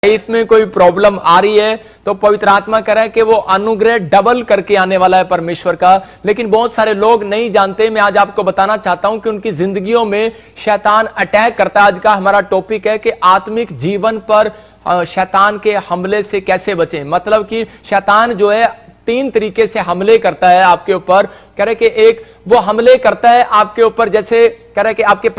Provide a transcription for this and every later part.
Life में कोई problem आ रही है तो पवित्र आत्मा कह रहा है कि वो अनुग्रह डबल करके आने वाला है परमेश्वर का। लेकिन बहुत सारे लोग नहीं जानते। मैं आज आपको बताना चाहता हूं कि उनकी जिंदगियों में शैतान अटैक करता है। आज का हमारा टॉपिक है कि आत्मिक जीवन पर शैतान के हमले से कैसे बचें। मतलब कि शैतान जो है 3 तरीके से हमले करता है आपके ऊपर। कह रहे कि एक वो हमले करता है आपके ऊपर, जैसे कह रहे कि आपके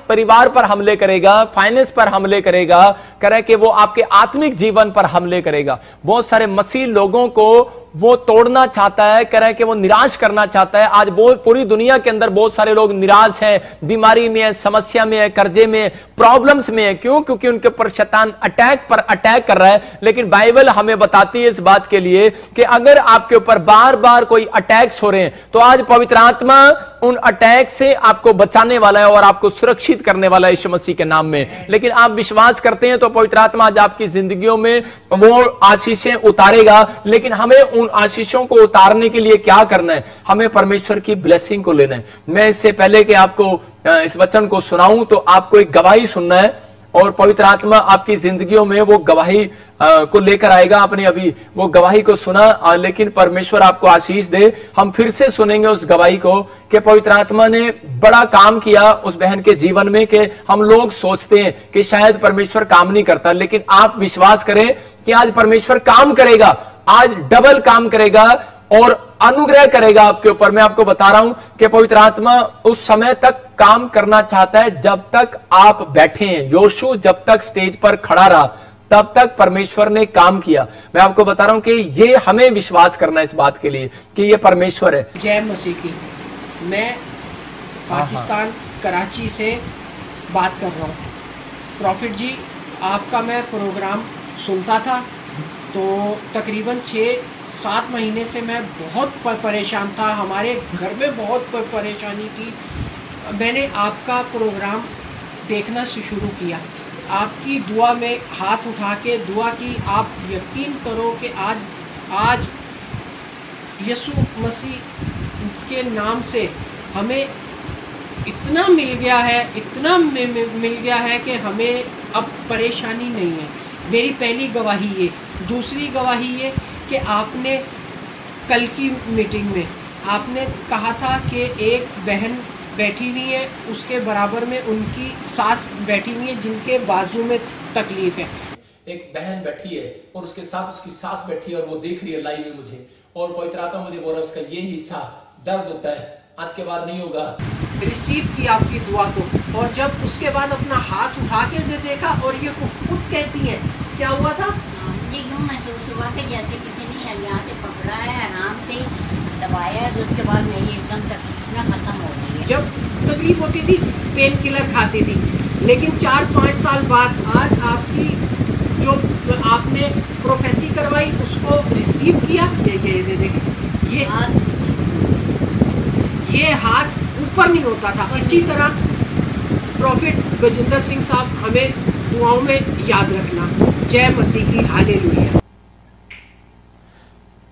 परिवार पर हमले करेगा, फाइनेंस पर हमले करेगा, कह रहे कि वो आपके आत्मिक जीवन पर हमले करेगा। बहुत सारे मसीह लोगों को वो तोड़ना चाहता है, कह रहा है कि वो निराश करना चाहता है। आज पूरी दुनिया के अंदर बहुत सारे लोग निराश हैं, बीमारी में है, समस्या में है, कर्जे में है, प्रॉब्लम्स में है। क्यों? क्योंकि उनके ऊपर शैतान अटैक कर रहा है। लेकिन बाइबल हमें बताती है इस बात के लिए कि अगर आपके ऊपर बार बार कोई अटैक्स हो रहे हैं तो आज पवित्र आत्मा उन अटैक से आपको बचाने वाला है और आपको सुरक्षित करने वाला है यीशु मसीह के नाम में। लेकिन आप विश्वास करते हैं तो पवित्र आत्मा आज आपकी जिंदगियों में वो आशीषें उतारेगा। लेकिन हमें उन आशीषों को उतारने के लिए क्या करना है? हमें परमेश्वर की ब्लेसिंग को लेना है। मैं इससे पहले कि आपको इस वचन को सुनाऊं तो आपको एक गवाही सुनना है और पवित्र आत्मा आपकी जिंदगियों में वो गवाही को लेकर आएगा। आपने अभी वो गवाही को सुना, लेकिन परमेश्वर आपको आशीष दे। हम फिर से सुनेंगे उस गवाही को कि पवित्र आत्मा ने बड़ा काम किया उस बहन के जीवन में। कि हम लोग सोचते हैं कि शायद परमेश्वर काम नहीं करता, लेकिन आप विश्वास करें कि आज परमेश्वर काम करेगा, आज डबल काम करेगा और अनुग्रह करेगा आपके ऊपर। मैं आपको बता रहा हूं कि पवित्र आत्मा उस समय तक काम करना चाहता है जब तक आप बैठे हैं। योशू जब तक स्टेज पर खड़ा रहा तब तक परमेश्वर ने काम किया। मैं आपको बता रहा हूं कि ये हमें विश्वास करना है इस बात के लिए कि ये परमेश्वर है। जय मसीह की। मैं पाकिस्तान कराची से बात कर रहा हूँ। प्रॉफिट जी, आपका मैं प्रोग्राम सुनता था तो तकरीबन 6-7 महीने से मैं बहुत परेशान था। हमारे घर में बहुत परेशानी थी। मैंने आपका प्रोग्राम देखना शुरू किया, आपकी दुआ में हाथ उठा के दुआ की। आप यकीन करो कि आज यीशु मसीह के नाम से हमें इतना मिल गया है, इतना मिल गया है कि हमें अब परेशानी नहीं है। मेरी पहली गवाही ये। दूसरी गवाही ये कि आपने कल की मीटिंग में आपने कहा था कि एक बहन बैठी हुई है, उसके बराबर में उनकी सास बैठी हुई है जिनके बाजू में तकलीफ है। एक बहन बैठी है और उसके साथ उसकी सास बैठी है और वो देख रही है लाइव में मुझे, और पवित्र आत्मा मुझे बोल रहा है उसका ये हिस्सा दर्द होता है, आज के बाद नहीं होगा। रिसीव की आपकी दुआ को, और जब उसके बाद अपना हाथ उठा के देखा और ये खुद कहती है क्या हुआ था? महसूस हुआ कि जैसे किसी ने यहाँ से पकड़ा है, आराम से दबाया है, तो उसके बाद मेरी एकदम तकलीफ ना खत्म हो गई है। जब तकलीफ होती थी पेन किलर खाती थी, लेकिन 4-5 साल बाद आज आपकी जो आपने प्रोफेसी करवाई उसको रिसीव किया। ये हाथ ऊपर नहीं होता था। इसी तरह प्रॉफिट गजेंद्र सिंह साहब हमें दुआओं में याद रखना। जय मसीह की। हालेलुया।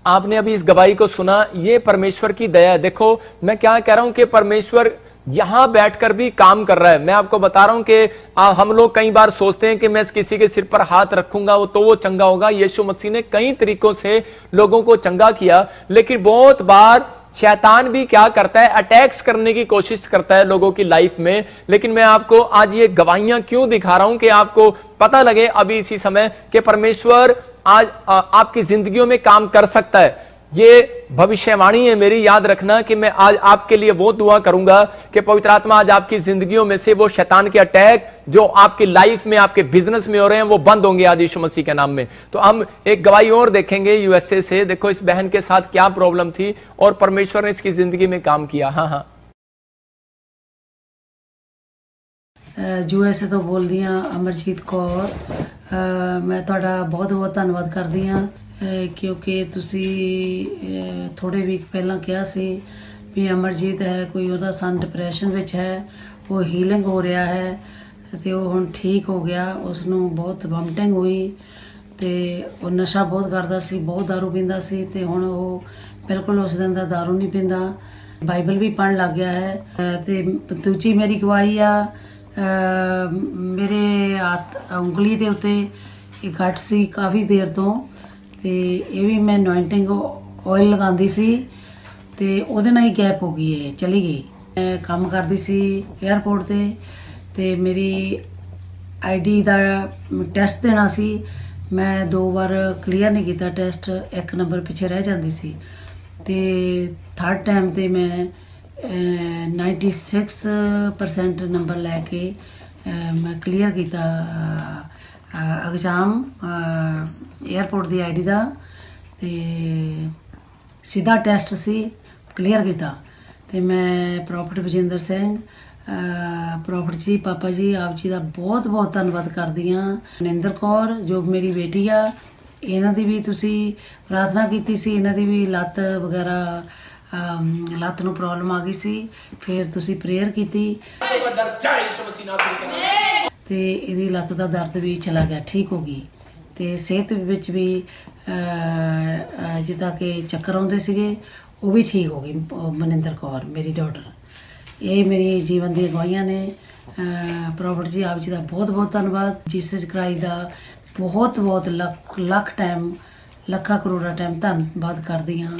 आपने अभी इस गवाही को सुना, ये परमेश्वर की दया है। देखो मैं क्या कह रहा हूं कि परमेश्वर यहां बैठकर भी काम कर रहा है। मैं आपको बता रहा हूं कि हम लोग कई बार सोचते हैं कि मैं किसी के सिर पर हाथ रखूंगा वो चंगा होगा। यीशु मसीह ने कई तरीकों से लोगों को चंगा किया, लेकिन बहुत बार शैतान भी क्या करता है? अटैक्स करने की कोशिश करता है लोगों की लाइफ में। लेकिन मैं आपको आज ये गवाहियां क्यों दिखा रहा हूं कि आपको पता लगे अभी इसी समय कि परमेश्वर आज आपकी जिंदगियों में काम कर सकता है। ये भविष्यवाणी है मेरी, याद रखना कि मैं आज आपके लिए वो दुआ करूंगा कि पवित्र आत्मा आज आपकी जिंदगियों में से वो शैतान के अटैक जो आपकी लाइफ में, आपके बिजनेस में हो रहे हैं, वो बंद होंगे आज यीशु मसीह के नाम में। तो हम एक गवाही और देखेंगे यूएसए से। देखो इस बहन के साथ क्या प्रॉब्लम थी और परमेश्वर ने इसकी जिंदगी में काम किया। हाँ यूएसए तो बोलदी हाँ अमरजीत कौर। मैं ਤੁਹਾਡਾ ਬਹੁਤ ਧੰਨਵਾਦ ਕਰਦੀ ਹਾਂ ਕਿਉਂਕਿ ਤੁਸੀਂ ਥੋੜੇ ਵੀਕ ਪਹਿਲਾਂ ਕਿਹਾ ਸੀ ਵੀ ਅਮਰਜੀਤ ਹੈ ਕੋਈ ਉਹਦਾ ਸਨ ਡਿਪਰੈਸ਼ਨ ਵਿੱਚ ਹੈ, ਉਹ ਹੀਲਿੰਗ ਹੋ ਰਿਹਾ ਹੈ ਤੇ ਉਹ ਹੁਣ ਠੀਕ ਹੋ ਗਿਆ। ਉਸ ਨੂੰ ਬਹੁਤ ਵੋਮਟਿੰਗ ਹੋਈ ਤੇ ਉਹ ਨਸ਼ਾ ਬਹੁਤ ਕਰਦਾ ਸੀ, ਬਹੁਤ ਦਾਰੂ ਪੀਂਦਾ ਸੀ ਤੇ ਹੁਣ ਉਹ ਬਿਲਕੁਲ ਉਸ ਦਿਨ ਦਾ ਦਾਰੂ ਨਹੀਂ ਪੀਂਦਾ, ਬਾਈਬਲ ਵੀ ਪੜ੍ਹਨ ਲੱਗ ਗਿਆ ਹੈ। ਤੇ ਦੂਜੀ ਮੇਰੀ ਗਵਾਹੀ ਆ, ਮੇਰੇ ਹੱਥ ਉਂਗਲੀ ਦੇ ਉੱਤੇ ਇਹ ਘੱਟ ਸੀ ਕਾਫੀ ਦੇਰ ਤੋਂ, ਤੇ ਇਹ ਵੀ ਮੈਂ ਅਨੋਇੰਟਿੰਗ ਆਇਲ ਲਗਾਉਂਦੀ ਸੀ ਤੇ ਉਹਦੇ ਨਾਲ ਹੀ ਗੈਪ ਹੋ ਗਈ, ਇਹ ਚਲੀ ਗਈ। ਮੈਂ ਕੰਮ ਕਰਦੀ ਸੀ 에ਅਰਪੋਰਟ ਤੇ ਮੇਰੀ ਆਈਡੀ ਦਾ ਟੈਸਟ ਦੇਣਾ ਸੀ। ਮੈਂ 2 ਵਾਰ ਕਲੀਅਰ ਨਹੀਂ ਕੀਤਾ ਟੈਸਟ, 1 ਨੰਬਰ ਪਿੱਛੇ ਰਹਿ ਜਾਂਦੀ ਸੀ, ਤੇ 3rd ਟਾਈਮ ਤੇ ਮੈਂ 96% ਨੰਬਰ ਲੈ ਕੇ ਮੈਂ ਕਲੀਅਰ ਕੀਤਾ ਐਗਜ਼ਾਮ 에ਅਰਪੋਰਟ ਦੀ ਆਈਡੀ ਦਾ, ਤੇ ਸਿੱਧਾ ਟੈਸਟ ਸੀ, ਕਲੀਅਰ ਕੀਤਾ। ਤੇ ਮੈਂ ਪ੍ਰੋਫੈਟ ਬਜਿੰਦਰ ਸਿੰਘ ਪ੍ਰੋਫੈਟ ਜੀ, ਪਾਪਾ ਜੀ, ਆਪ ਜੀ ਦਾ ਬਹੁਤ ਬਹੁਤ ਧੰਨਵਾਦ ਕਰਦੀ ਹਾਂ। ਮਨਿੰਦਰ ਕੌਰ ਜੋ ਮੇਰੀ ਬੇਟੀ ਆ, ਇਹਨਾਂ ਦੀ ਵੀ ਤੁਸੀਂ ਪ੍ਰਾਰਥਨਾ ਕੀਤੀ ਸੀ, ਇਹਨਾਂ ਦੀ ਵੀ ਲੱਤ ਵਗੈਰਾ ਲੱਤ ਨੂੰ ਪ੍ਰੋਬਲਮ ਆ ਗਈ ਸੀ, ਫਿਰ ਤੁਸੀਂ ਪ੍ਰੇਅਰ ਕੀਤੀ ਤੇ ਇਹਦੀ ਲੱਤ ਦਾ ਦਰਦ ਵੀ ਚਲਾ ਗਿਆ, ਠੀਕ ਹੋ ਗਈ। ਤੇ ਸਿਹਤ ਵਿੱਚ ਵੀ ਜਿੱਦਾਂ ਕਿ ਚੱਕਰ ਆਉਂਦੇ ਸੀਗੇ ਉਹ ਵੀ ਠੀਕ ਹੋ ਗਈ। ਮਨਿੰਦਰ ਕੌਰ ਮੇਰੀ ਡਾਟਰ, ਇਹ ਮੇਰੀ ਜੀਵਨ ਦੀਆਂ ਗਵਾਹੀਆਂ ਨੇ। ਪ੍ਰੋਫੈਟ ਜੀ, ਆਪ ਜੀ ਦਾ ਬਹੁਤ ਬਹੁਤ ਧੰਨਵਾਦ। ਜੀਸਸ ਕ੍ਰਾਈਸਟ ਦਾ बहुत बहुत ਲੱਖ ਟਾਈਮ, ਲੱਖਾਂ ਕਰੋੜਾਂ ਟਾਈਮ ਧੰਨਵਾਦ करती हाँ।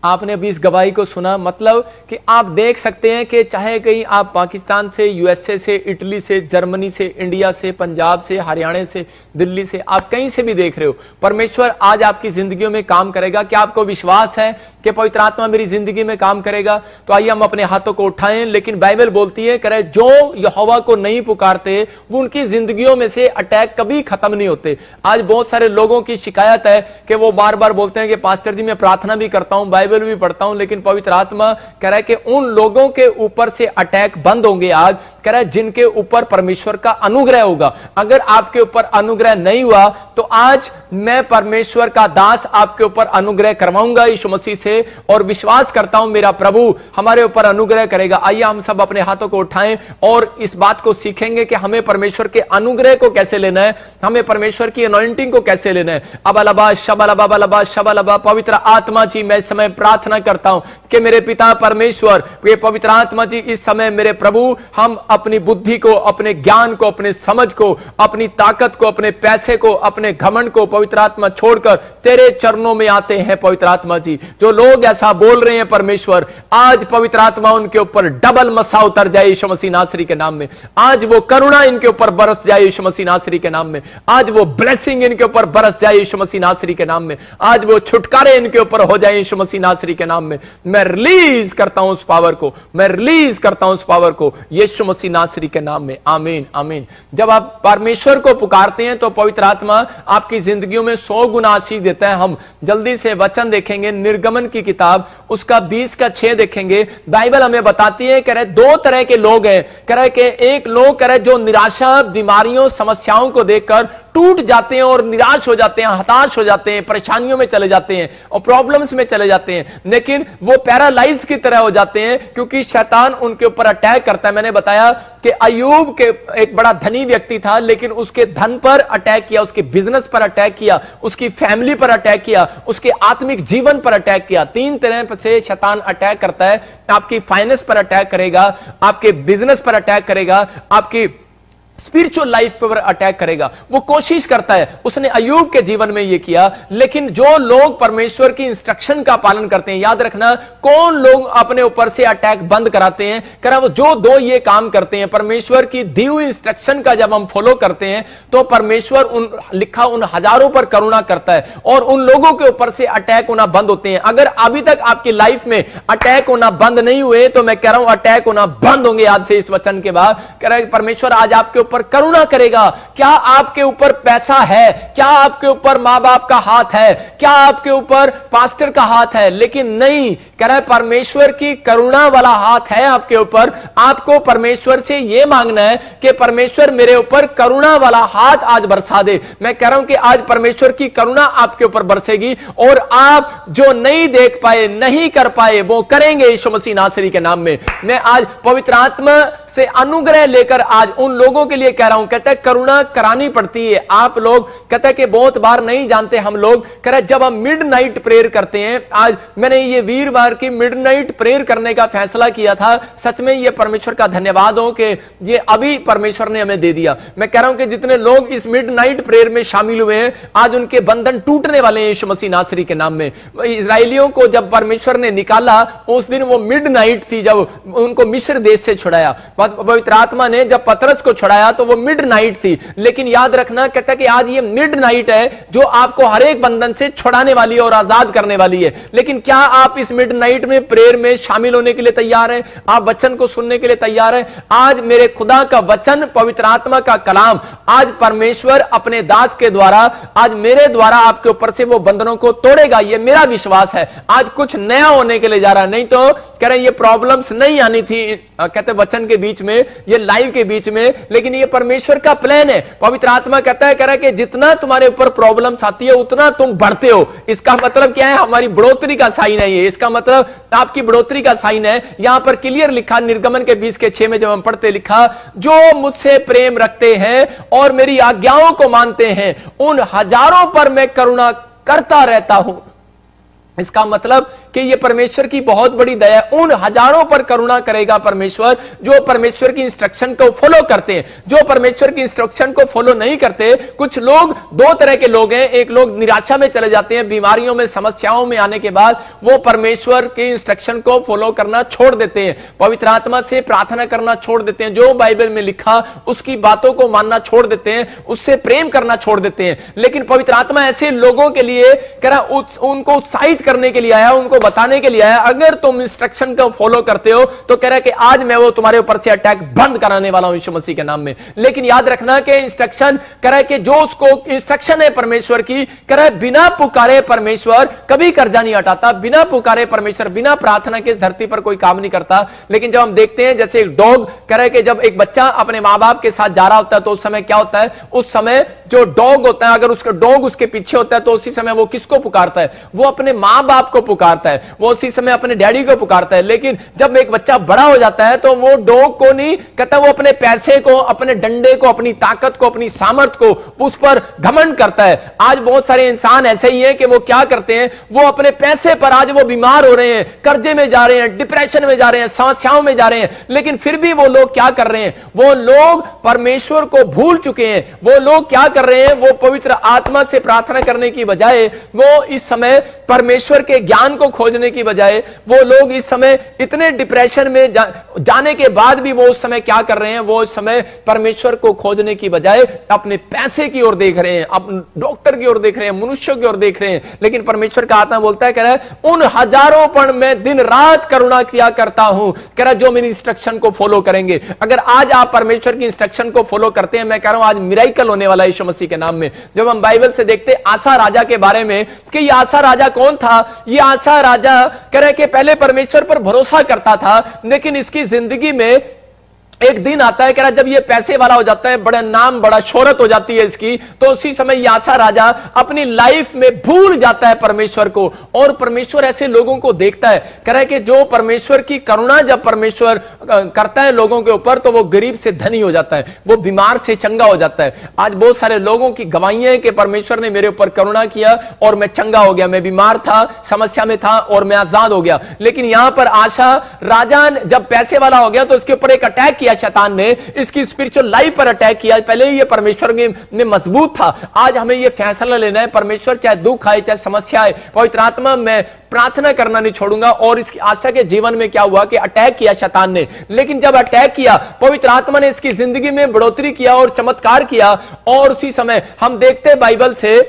आपने अभी इस गवाही को सुना, मतलब कि आप देख सकते हैं कि चाहे कहीं आप पाकिस्तान से, यूएसए से, इटली से, जर्मनी से, इंडिया से, पंजाब से, हरियाणा से, दिल्ली से, आप कहीं से भी देख रहे हो, परमेश्वर आज आपकी जिंदगियों में काम करेगा। क्या आपको विश्वास है कि पवित्र आत्मा मेरी जिंदगी में काम करेगा? तो आइए हम अपने हाथों को उठाएं। लेकिन बाइबल बोलती है करे जो यहोवा को नहीं पुकारते वो उनकी जिंदगियों में से अटैक कभी खत्म नहीं होते। आज बहुत सारे लोगों की शिकायत है कि वो बार बार बोलते हैं कि पास्टर जी मैं प्रार्थना भी करता हूं, बाइबल भी पढ़ता हूं, लेकिन पवित्र आत्मा कह रहा है कि उन लोगों के ऊपर से अटैक बंद होंगे आज, कह रहा है जिनके ऊपर परमेश्वर का अनुग्रह होगा। अगर आपके ऊपर अनुग्रह नहीं हुआ तो आज मैं परमेश्वर का दास आपके ऊपर अनुग्रह करवाऊंगा यीशु मसीह से, और विश्वास करता हूं मेरा प्रभु हमारे ऊपर अनुग्रह करेगा। आइए हम सब अपने हाथों को उठाएं और इस बात को सीखेंगे कि हमें परमेश्वर के अनुग्रह को कैसे लेना है, हमें परमेश्वर की अनॉइंटिंग को कैसे लेना है। अबलबा शबलबा बलबा शबलबा। पवित्र आत्मा जी मैं इस समय प्रार्थना करता हूं कि मेरे पिता परमेश्वर, ये पवित्र आत्मा जी इस समय मेरे प्रभु हम अपनी बुद्धि को, अपने ज्ञान को, अपने समझ को, अपनी ताकत को, अपने पैसे को, अपने घमंड को पवित्र आत्मा छोड़कर तेरे चरणों में आते हैं। पवित्र आत्मा जी जो लोग ऐसा बोल रहे हैं परमेश्वर, आज पवित्र आत्मा उनके ऊपर डबल मसा उतर जाए यीशु मसीह नासरी के नाम में। आज वो करुणा इनके ऊपर बरस जाए यीशु मसीह नासरी के नाम में। आज वो ब्लेसिंग इनके ऊपर बरस जाए यीशु मसीह नासरी के नाम में। आज वो छुटकारे इनके ऊपर हो जाए यीशु मसीह नासरी के नाम में। मैं रिलीज करता हूं उस पावर को, मैं रिलीज करता हूं उस पावर को यीशु मसीह नासरी के नाम में। आमीन आमीन। जब आप परमेश्वर को पुकारते हैं तो पवित्र आत्मा आपकी जिंदगियों में 100 गुना आशीष देता है। हम जल्दी से वचन देखेंगे, निर्गमन की किताब उसका 20:6 देखेंगे। बाइबल हमें बताती है, कह रहे 2 तरह के लोग हैं। कह रहे कि एक लोग कह रहे जो निराशा, बीमारियों, समस्याओं को देखकर टूट जाते हैं और निराश हो जाते हैं, हताश हो जाते हैं, परेशानियों में चले जाते हैं और प्रॉब्लम्स में चले जाते हैं, लेकिन वो पैरालाइज की तरह हो जाते हैं क्योंकि शैतान उनके ऊपर अटैक करता है। मैंने बताया कि अय्यूब के एक बड़ा धनी व्यक्ति था, लेकिन उसके धन पर अटैक किया, उसके बिजनेस पर अटैक किया, उसकी फैमिली पर अटैक किया, उसके आत्मिक जीवन पर अटैक किया। 3 तरह से शैतान अटैक करता है। आपकी फाइनेंस पर अटैक करेगा, आपके बिजनेस पर अटैक करेगा, आपकी स्पिरिचुअल लाइफ पर अटैक करेगा। वो कोशिश करता है, उसने अय्यूब के जीवन में ये किया। लेकिन जो लोग परमेश्वर की इंस्ट्रक्शन का पालन करते हैं, याद रखना कौन लोग अपने ऊपर से अटैक बंद कराते हैं, करा वो जो 2 ये काम करते हैं, परमेश्वर की दी हुई इंस्ट्रक्शन का जब हम फॉलो करते हैं तो परमेश्वर उन हजारों पर करुणा करता है और उन लोगों के ऊपर से अटैक होना बंद होते हैं। अगर अभी तक आपकी लाइफ में अटैक होना बंद नहीं हुए तो मैं कह रहा हूं अटैक होना बंद होंगे आज से, इस वचन के बाद। कह रहा है परमेश्वर आज आपके ऊपर करुणा करेगा। क्या आपके ऊपर पैसा है? क्या आपके ऊपर मां बाप का हाथ है? क्या आपके ऊपर पास्टर का हाथ है? लेकिन नहीं, कह रहा है परमेश्वर की करुणा वाला हाथ है आपके ऊपर। आपको परमेश्वर से यह मांगना है कि परमेश्वर मेरे ऊपर करुणा वाला हाथ आज बरसा दे। मैं कह रहा हूं कि आज परमेश्वर की करुणा आपके ऊपर बरसेगी और आप जो नहीं देख पाए, नहीं कर पाए, वो करेंगे यीशु मसीह नासरी के नाम में। मैं आज पवित्र आत्मा से अनुग्रह लेकर आज उन लोगों के लिए कह रहा हूं, कहता है करुणा करानी पड़ती है। आप लोग कहता है कि बहुत बार नहीं जानते हम लोग, कह रहे जब हम मिडनाइट प्रेयर करते हैं, आज मैंने ये वीरवार की मिडनाइट प्रेयर करने का फैसला किया था। सच में ये परमेश्वर का धन्यवाद हो कि ये अभी परमेश्वर ने हमें दे दिया। मैं कह रहा हूं कि जितने लोग इस मिडनाइट प्रेयर में शामिल हुए हैं, आज उनके बंधन टूटने वाले हैं यीशु मसीह नासरी के नाम में। इजराइलियों को जब परमेश्वर ने निकाला, उस दिन वो मिडनाइट थी जब उनको मिस्र देश से छुड़ाया। पवित्र आत्मा ने जब पतरस को छुड़ाया तो वो मिडनाइट थी। लेकिन याद रखना, कहता कि आज ये मिडनाइट है जो आपको हर एक बंधन से छुड़ाने वाली है और आजाद करने वाली है। लेकिन क्या आप इस मिडनाइट में प्रेयर में शामिल होने के लिए तैयार हैं? आप वचन को सुनने के लिए तैयार हैं? आज मेरे खुदा का वचन, पवित्र आत्मा का कलाम, आज परमेश्वर अपने दास के द्वारा, आज मेरे द्वारा आपके ऊपर से वो बंधनों को तोड़ेगा, ये मेरा विश्वास है। आज कुछ नया होने के लिए जा रहा है। नहीं तो कह रहे ये प्रॉब्लम्स नहीं आनी थी, कहते वचन के बीच में, ये लाइव के बीच में, लेकिन ये परमेश्वर का प्लान है। पवित्र आत्मा कहता है, कह रहा है कि जितना तुम्हारे ऊपर प्रॉब्लम्स आती है उतना तुम बढ़ते हो। इसका मतलब क्या है? हमारी बढ़ोतरी का साइन है ये। इसका मतलब आपकी बढ़ोतरी का साइन है। यहां पर क्लियर लिखा, निर्गमन के 20:6 में जब हम पढ़ते, लिखा जो मुझसे प्रेम रखते हैं और मेरी आज्ञाओं को मानते हैं, उन हजारों पर मैं करुणा करता रहता हूं। इसका मतलब कि ये परमेश्वर की बहुत बड़ी दया, उन हजारों पर करुणा करेगा परमेश्वर जो परमेश्वर की इंस्ट्रक्शन को फॉलो करते हैं। जो परमेश्वर की इंस्ट्रक्शन को फॉलो नहीं करते, कुछ लोग, दो तरह के लोग हैं। एक लोग निराशा में चले जाते हैं, बीमारियों में, समस्याओं में आने के बाद वो परमेश्वर के इंस्ट्रक्शन को फॉलो करना छोड़ देते हैं, पवित्र आत्मा से प्रार्थना करना छोड़ देते हैं, जो बाइबल में लिखा उसकी बातों को मानना छोड़ देते हैं, उससे प्रेम करना छोड़ देते हैं। लेकिन पवित्र आत्मा ऐसे लोगों के लिए उनको उत्साहित करने के लिए आया, उनको बताने के लिए आया, अगर तुम इंस्ट्रक्शन को फॉलो करते हो तो कह रहा है कि आज मैं वो तुम्हारे ऊपर से अटैक बंद कराने वाला हूं यीशु मसीह के नाम में। लेकिन याद रखना कि इंस्ट्रक्शन, कह रहा है कि जो उसको इंस्ट्रक्शन है परमेश्वर की, कह रहा है बिना पुकारे परमेश्वर कभी कर्जा नहीं हटाता। बिना पुकारे परमेश्वर, बिना प्रार्थना के धरती पर कोई काम नहीं करता। लेकिन जब हम देखते हैं, जैसे एक डॉग, कह रहा है कि जब एक बच्चा अपने मां बाप के साथ जा रहा होता है तो उस समय क्या होता है? उस समय जो डॉग होता है, अगर उसका डॉग उसके पीछे होता है तो उसी समय वो किसको पुकारता है? वो अपने मां बाप को पुकारता है, वो उसी समय अपने डैडी को पुकारता है। लेकिन जब एक बच्चा बड़ा हो जाता है तो वो डॉग को नहीं कहता, वो अपने पैसे को, अपने डंडे को, अपनी ताकत को, अपनी सामर्थ को, उस पर घमंड करता है। आज बहुत सारे इंसान ऐसे ही हैं कि वो क्या करते हैं? वो अपने पैसे पर, आज वो बीमार हो रहे हैं, कर्जे में जा रहे हैं, डिप्रेशन में जा रहे हैं, समस्याओं में जा रहे हैं, लेकिन फिर भी वो लोग क्या कर रहे हैं? वो लोग परमेश्वर को भूल चुके हैं। वो लोग क्या कर रहे हैं? वो पवित्र आत्मा से प्रार्थना करने की बजाय, वो इस समय परमेश्वर के ज्ञान को खोजने की बजाय, वो लोग इस समय इतने डिप्रेशन में जाने के बाद भी वो उस समय क्या कर रहे हैं? वो इस समय परमेश्वर को खोजने की बजाय अपने पैसे की ओर देख रहे हैं, अपने डॉक्टर की ओर देख रहे हैं, मनुष्यों की ओर देख रहे हैं। लेकिन परमेश्वर का आत्मा बोलता है, कह रहा है उन हजारों पर मैं दिन रात करुणा किया करता हूं, कह रहा है जो मेरी इंस्ट्रक्शन को फॉलो करेंगे। अगर आज आप परमेश्वर की इंस्ट्रक्शन को फॉलो करते हैं, मैं कह रहा हूं आज मिरेकल होने वाला है यीशु मसीह के नाम में। जब हम बाइबल से देखते आसा राजा के बारे में कि ये आसा राजा कौन था? ये आसा राजा कह रहे कि पहले परमेश्वर पर भरोसा करता था, लेकिन इसकी जिंदगी में एक दिन आता है, कह रहा जब ये पैसे वाला हो जाता है, बड़ा नाम, बड़ा शोहरत हो जाती है इसकी, तो उसी समय ये आसा राजा अपनी लाइफ में भूल जाता है परमेश्वर को। और परमेश्वर ऐसे लोगों को देखता है, कह रहा है कि जो परमेश्वर की करुणा जब परमेश्वर करता है लोगों के ऊपर, तो वो गरीब से धनी हो जाता है, वो बीमार से चंगा हो जाता है। आज बहुत सारे लोगों की गवाहियां हैं कि परमेश्वर ने मेरे ऊपर करुणा किया और मैं चंगा हो गया, मैं बीमार था, समस्या में था और मैं आजाद हो गया। लेकिन यहां पर आशा राजा जब पैसे वाला हो गया तो इसके ऊपर एक अटैक किया शैतान ने, इसकी स्पिरिचुअल लाइफ पर अटैक किया। पहले ही ये परमेश्वर में मजबूत था। आज हमें ये फैसला लेना है, परमेश्वर चाहे दुख आए, चाहे समस्या आए, पवित्र आत्मा में प्रार्थना करना नहीं छोड़ूंगा। और इसकी आशा के जीवन में क्या हुआ कि अटैक किया शैतान ने। लेकिन जब अटैक किया, पवित्र आत्मा ने इसकी जिंदगी में बढ़ोतरी किया और चमत्कार किया। और उसी समय हम देखते बाइबल से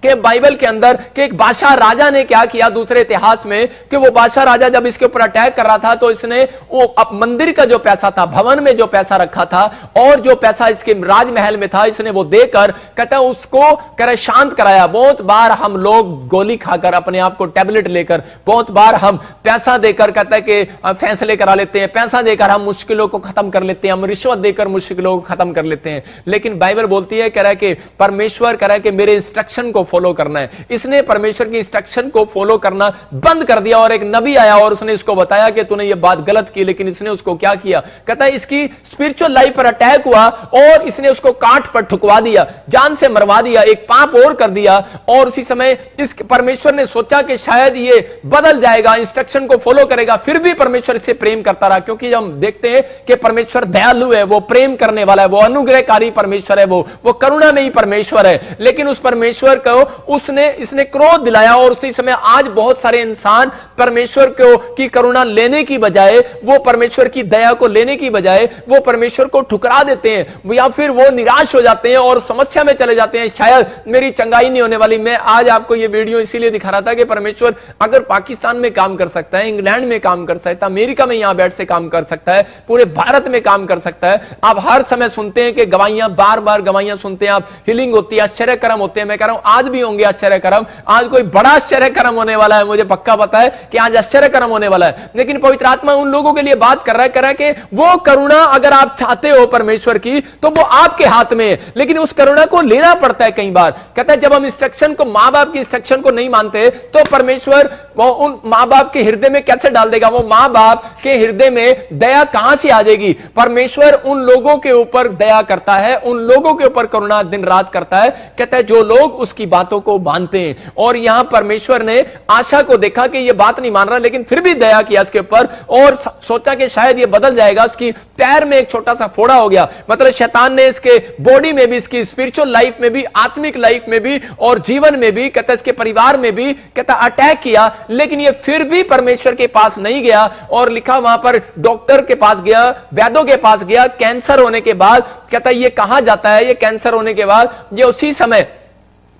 कि बाइबल के अंदर कि एक बादशाह राजा ने क्या किया दूसरे इतिहास में, कि वो बादशाह राजा जब इसके ऊपर अटैक कर रहा था तो इसने वो मंदिर का जो पैसा था, भवन में जो पैसा रखा था और जो पैसा इसके राजमहल में था, इसने वो देकर कहता उसको कह शांत कराया। बहुत बार हम लोग गोली खाकर, अपने आप को टैबलेट लेकर, बहुत बार हम पैसा देकर कहता है कि फैसले करा लेते हैं, पैसा देकर हम मुश्किलों को खत्म कर लेते हैं, हम रिश्वत देकर मुश्किलों को खत्म कर लेते हैं। लेकिन बाइबल बोलती है, कह रहा है कि परमेश्वर कह रहा है कि मेरे इंस्ट्रक्शन को फॉलो करना है। इसने परमेश्वर की इंस्ट्रक्शन को फॉलो करना बंद कर दिया और एक नबी आया और उसने इसको बताया कि तूने ये बात गलत की, लेकिन इसने उसको क्या किया, कहता है इसकी स्पिरिचुअल लाइफ पर अटैक हुआ और इसने उसको काट पर ठुकवा दिया, जान से मरवा दिया, एक पाप और कर दिया। और उसी समय इस परमेश्वर ने सोचा कि शायद ये बदल जाएगा, इंस्ट्रक्शन को फॉलो करेगा, फिर भी परमेश्वर इससे प्रेम करता रहा, क्योंकि जब हम देखते हैं कि परमेश्वर दयालु है, वो प्रेम करने वाला है, वो अनुग्रहकारी परमेश्वर है, वो करुणा में ही परमेश्वर है। लेकिन उस परमेश्वर को इसने क्रोध दिलाया और उसी समय आज बहुत सारे इंसान परमेश्वर की करुणा लेने की बजाय, वो परमेश्वर की दया को लेने की बजाय वो परमेश्वर को ठुकरा देते हैं या फिर वो निराश हो जाते हैं और समस्या में चले जाते हैं, शायद मेरी चंगाई नहीं होने वाली। मैं आज आपको ये वीडियो इसीलिए दिखा रहा था कि परमेश्वर अगर पाकिस्तान में काम कर सकता है, इंग्लैंड में काम कर सकता है, अमेरिका में यहां बैठ से काम कर सकता है, पूरे भारत में काम कर सकता है। आप हर समय सुनते हैं कि गवाहियां, बार बार गवाहियां सुनते हैं आप, हीलिंग होती है, आश्चर्य कर्म होते हैं। मैं कह रहा हूं आज भी होंगे आश्चर्य कर्म, आज कोई बड़ा आश्चर्य कर्म होने वाला है, मुझे पक्का पता है कि आज आश्चर्य कर्म होने वाला है। लेकिन पवित्र आत्मा उन लोगों के लिए बात कर रहा है कि वो करुणा अगर आप चाहते हो परमेश्वर की तो वो आपके हाथ में है, लेकिन उस करुणा को लेना पड़ता है। कई बार कहता है जब हम इंस्ट्रक्शन को, मां बाप की इंस्ट्रक्शन को नहीं मानते तो परमेश्वर वो उन मां बाप के हृदय में कैसे डाल देगा, वो मां बाप के हृदय में दया कहां से आ जाएगी। परमेश्वर उन लोगों के ऊपर दया करता है, उन लोगों के ऊपर करुणा दिन रात करता है, कहता है जो लोग उसकी बातों को मानते हैं। और यहां परमेश्वर ने आशा को देखा कि ये बात नहीं मान रहा, लेकिन फिर भी दया किया इसके ऊपर और सोचा कि शायद ये बदल जाएगा। उसकी पैर में एक छोटा सा फोड़ा हो गया, मतलब शैतान ने इसके बॉडी में भी, इसकी स्पिरिचुअल लाइफ में भी, आत्मिक लाइफ में भी और जीवन में भी, कहता इसके परिवार में भी, कहता अटैक किया। लेकिन ये फिर भी परमेश्वर के पास नहीं गया और लिखा वहां पर डॉक्टर के पास गया, वैद्यों के पास गया। कैंसर होने के बाद कहता ये कहां जाता है, ये कैंसर होने के बाद ये उसी समय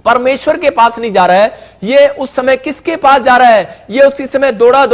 परमेश्वर के पास नहीं जा रहा है, ये उस समय किसके पास जा रहा है, ये उसी समय दौड़ा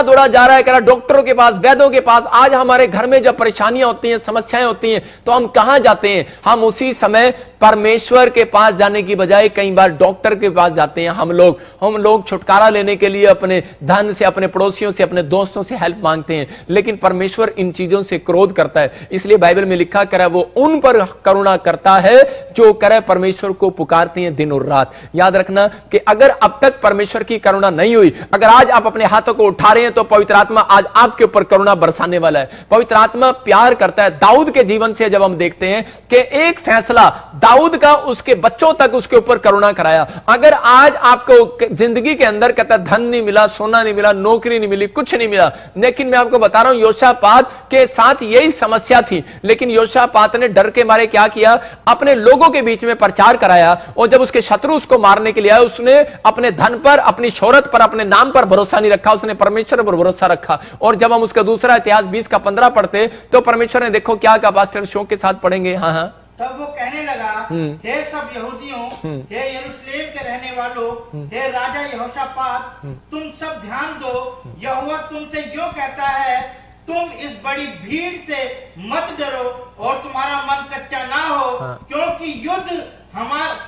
दौड़ा जा रहा है, कह रहा डॉक्टरों के पास, वैद्यों के पास। आज हमारे घर में जब परेशानियां होती हैं, समस्याएं होती हैं, तो हम कहां जाते हैं, हम उसी समय परमेश्वर के पास जाने की बजाय कई बार डॉक्टर के पास जाते हैं। हम लोग छुटकारा लेने के लिए अपने धन से, अपने पड़ोसियों से, अपने दोस्तों से हेल्प मांगते हैं, लेकिन परमेश्वर इन चीजों से क्रोध करता है। इसलिए बाइबल में लिखा करा वो उन पर करुणा करता है जो करे परमेश्वर को पुकारते हैं दिन और रात। याद रखना कि अगर अब तक परमेश्वर की करुणा नहीं हुई, अगर आज आप अपने हाथों को उठा रहे हैं तो पवित्र आत्मा आज आपके ऊपर करुणा बरसाने वाला है। पवित्र आत्मा प्यार करता है। दाऊद के जीवन से जब हम देखते हैं कि एक फैसला दाऊद का उसके बच्चों तक उसके ऊपर करुणा कराया। अगर आज आपको जिंदगी के अंदर कहता धन नहीं मिला, सोना नहीं मिला, नौकरी नहीं मिली, कुछ नहीं मिला, लेकिन मैं आपको बता रहा हूं योशापात के साथ यही समस्या थी, लेकिन योशापात ने डर के मारे क्या किया, अपने लोगों के बीच में प्रचार कराया और जब उसके शत्रु उसको मारने के लिए आए, उसने अपने धन पर, अपनी शोहरत पर, अपने नाम पर भरोसा नहीं रखा, उसने परमेश्वर पर भरोसा रखा। और जब हम उसका दूसरा इतिहास 20:15 पढ़ते तो परमेश्वर ने देखो क्या कहा, पास्टर शौक के साथ पढ़ेंगे। हाँ तब वो कहने लगा, हे सब यहूदियों, हे यरूशलेम के रहने वालों, हे राजा यहोशापात, तुम सब ध्यान दो, यहोवा तुमसे यूं कहता है, तुम इस बड़ी भीड़ से मत डरो और तुम्हारा मन कच्चा ना हो, क्योंकि युद्ध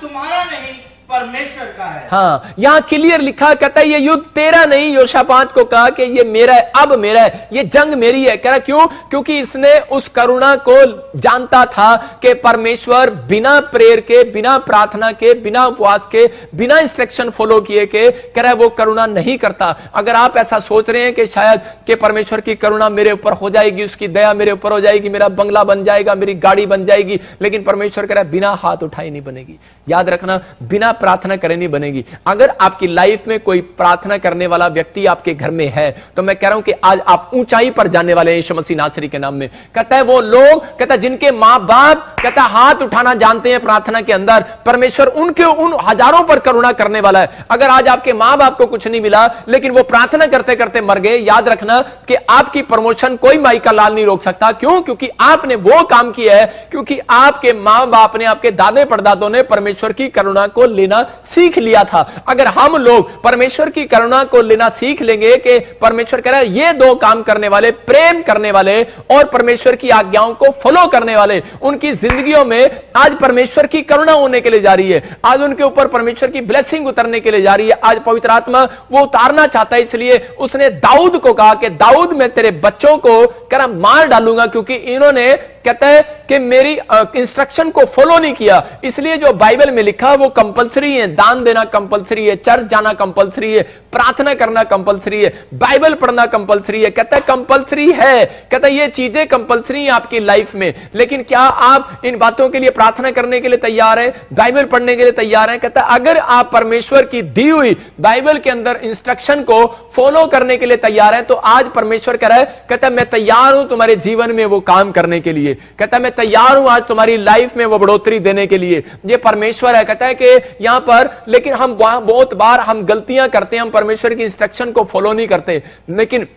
तुम्हारा नहीं परमेश्वर का है। हाँ, यहां क्लियर लिखा, कहता है ये युद्ध तेरा नहीं। योशापात को कहा कि ये मेरा है, अब मेरा है, ये जंग मेरी है। कह रहा क्यों? क्योंकि इसने उस करुणा को जानता था कि परमेश्वर बिना प्रेयर के, बिना प्रार्थना के, बिना उपवास के, बिना इंस्ट्रक्शन फॉलो किए के, कह रहा है वो करुणा नहीं करता। अगर आप ऐसा सोच रहे हैं कि शायद कि परमेश्वर की करुणा मेरे ऊपर हो जाएगी, उसकी दया मेरे ऊपर हो जाएगी, मेरा बंगला बन जाएगा, मेरी गाड़ी बन जाएगी, लेकिन परमेश्वर कह रहा है बिना हाथ उठाए नहीं बनेगी। याद रखना, बिना प्रार्थना करे नहीं बनेगी। अगर आपकी लाइफ में कोई प्रार्थना करने वाला व्यक्ति आपके घर में है तो मैं कह रहा हूं कि आज आप ऊंचाई पर जाने वाले हैं यीशु मसीह नासरी के नाम में। कहता है वो लोग, कहता है जिनके मां बाप कहता हाथ उठाना जानते हैं प्रार्थना के अंदर, परमेश्वर उनके उन हजारों पर करुणा करने वाला है। अगर आज आपके मां बाप को कुछ नहीं मिला लेकिन वो प्रार्थना करते करते मर गए, याद रखना कि आपकी प्रमोशन कोई माई का लाल नहीं रोक सकता। क्यों? क्योंकि आपने वो काम किया है, क्योंकि आपके मां बाप ने, आपके दादे परदादों ने परमेश्वर की करुणा को लेना लेना सीख लिया था। अगर हम लोग परमेश्वर की करुणा को लेना सीख लेंगे कि परमेश्वर कह रहा है ये दो काम करने वाले, प्रेम करने वाले और परमेश्वर की आज्ञाओं को फॉलो करने वाले, उनकी जिंदगियों में आज परमेश्वर की करुणा होने के लिए जा रही है, आज उनके ऊपर परमेश्वर की ब्लेसिंग उतरने के लिए जा रही है। आज पवित्र आत्मा वो उतारना चाहता है, इसलिए उसने दाऊद को कहा कि दाऊद मैं तेरे बच्चों को करा मार डालूंगा क्योंकि इन्होंने कहता है कि मेरी इंस्ट्रक्शन को फॉलो नहीं किया। इसलिए जो बाइबल में लिखा वो कंपलसरी है, दान देना कंपलसरी है, चर्च जाना कंपलसरी है, प्रार्थना करना कंपलसरी है, बाइबल पढ़ना कंपलसरी है। कहता है कंपलसरी है, कहता है ये चीजें कंपलसरी है आपकी लाइफ में, लेकिन क्या आप इन बातों के लिए प्रार्थना करने के लिए तैयार है, बाइबल पढ़ने के लिए तैयार है? कहता है अगर आप परमेश्वर की दी हुई बाइबल के अंदर इंस्ट्रक्शन को फॉलो करने के लिए तैयार है तो आज परमेश्वर कह रहा है, कहता है मैं तैयार हूं तुम्हारे जीवन में वो काम करने के लिए, कहता है मैं तैयार हूं आज तुम्हारी लाइफ में वो बढ़ोतरी देने के लिए। ये परमेश्वर है। कहता है कि यहां पर, लेकिन हम बहुत बार हम गलतियां करते हैं, हम परमेश्वर की इंस्ट्रक्शन को फॉलो नहीं करते। लेकिन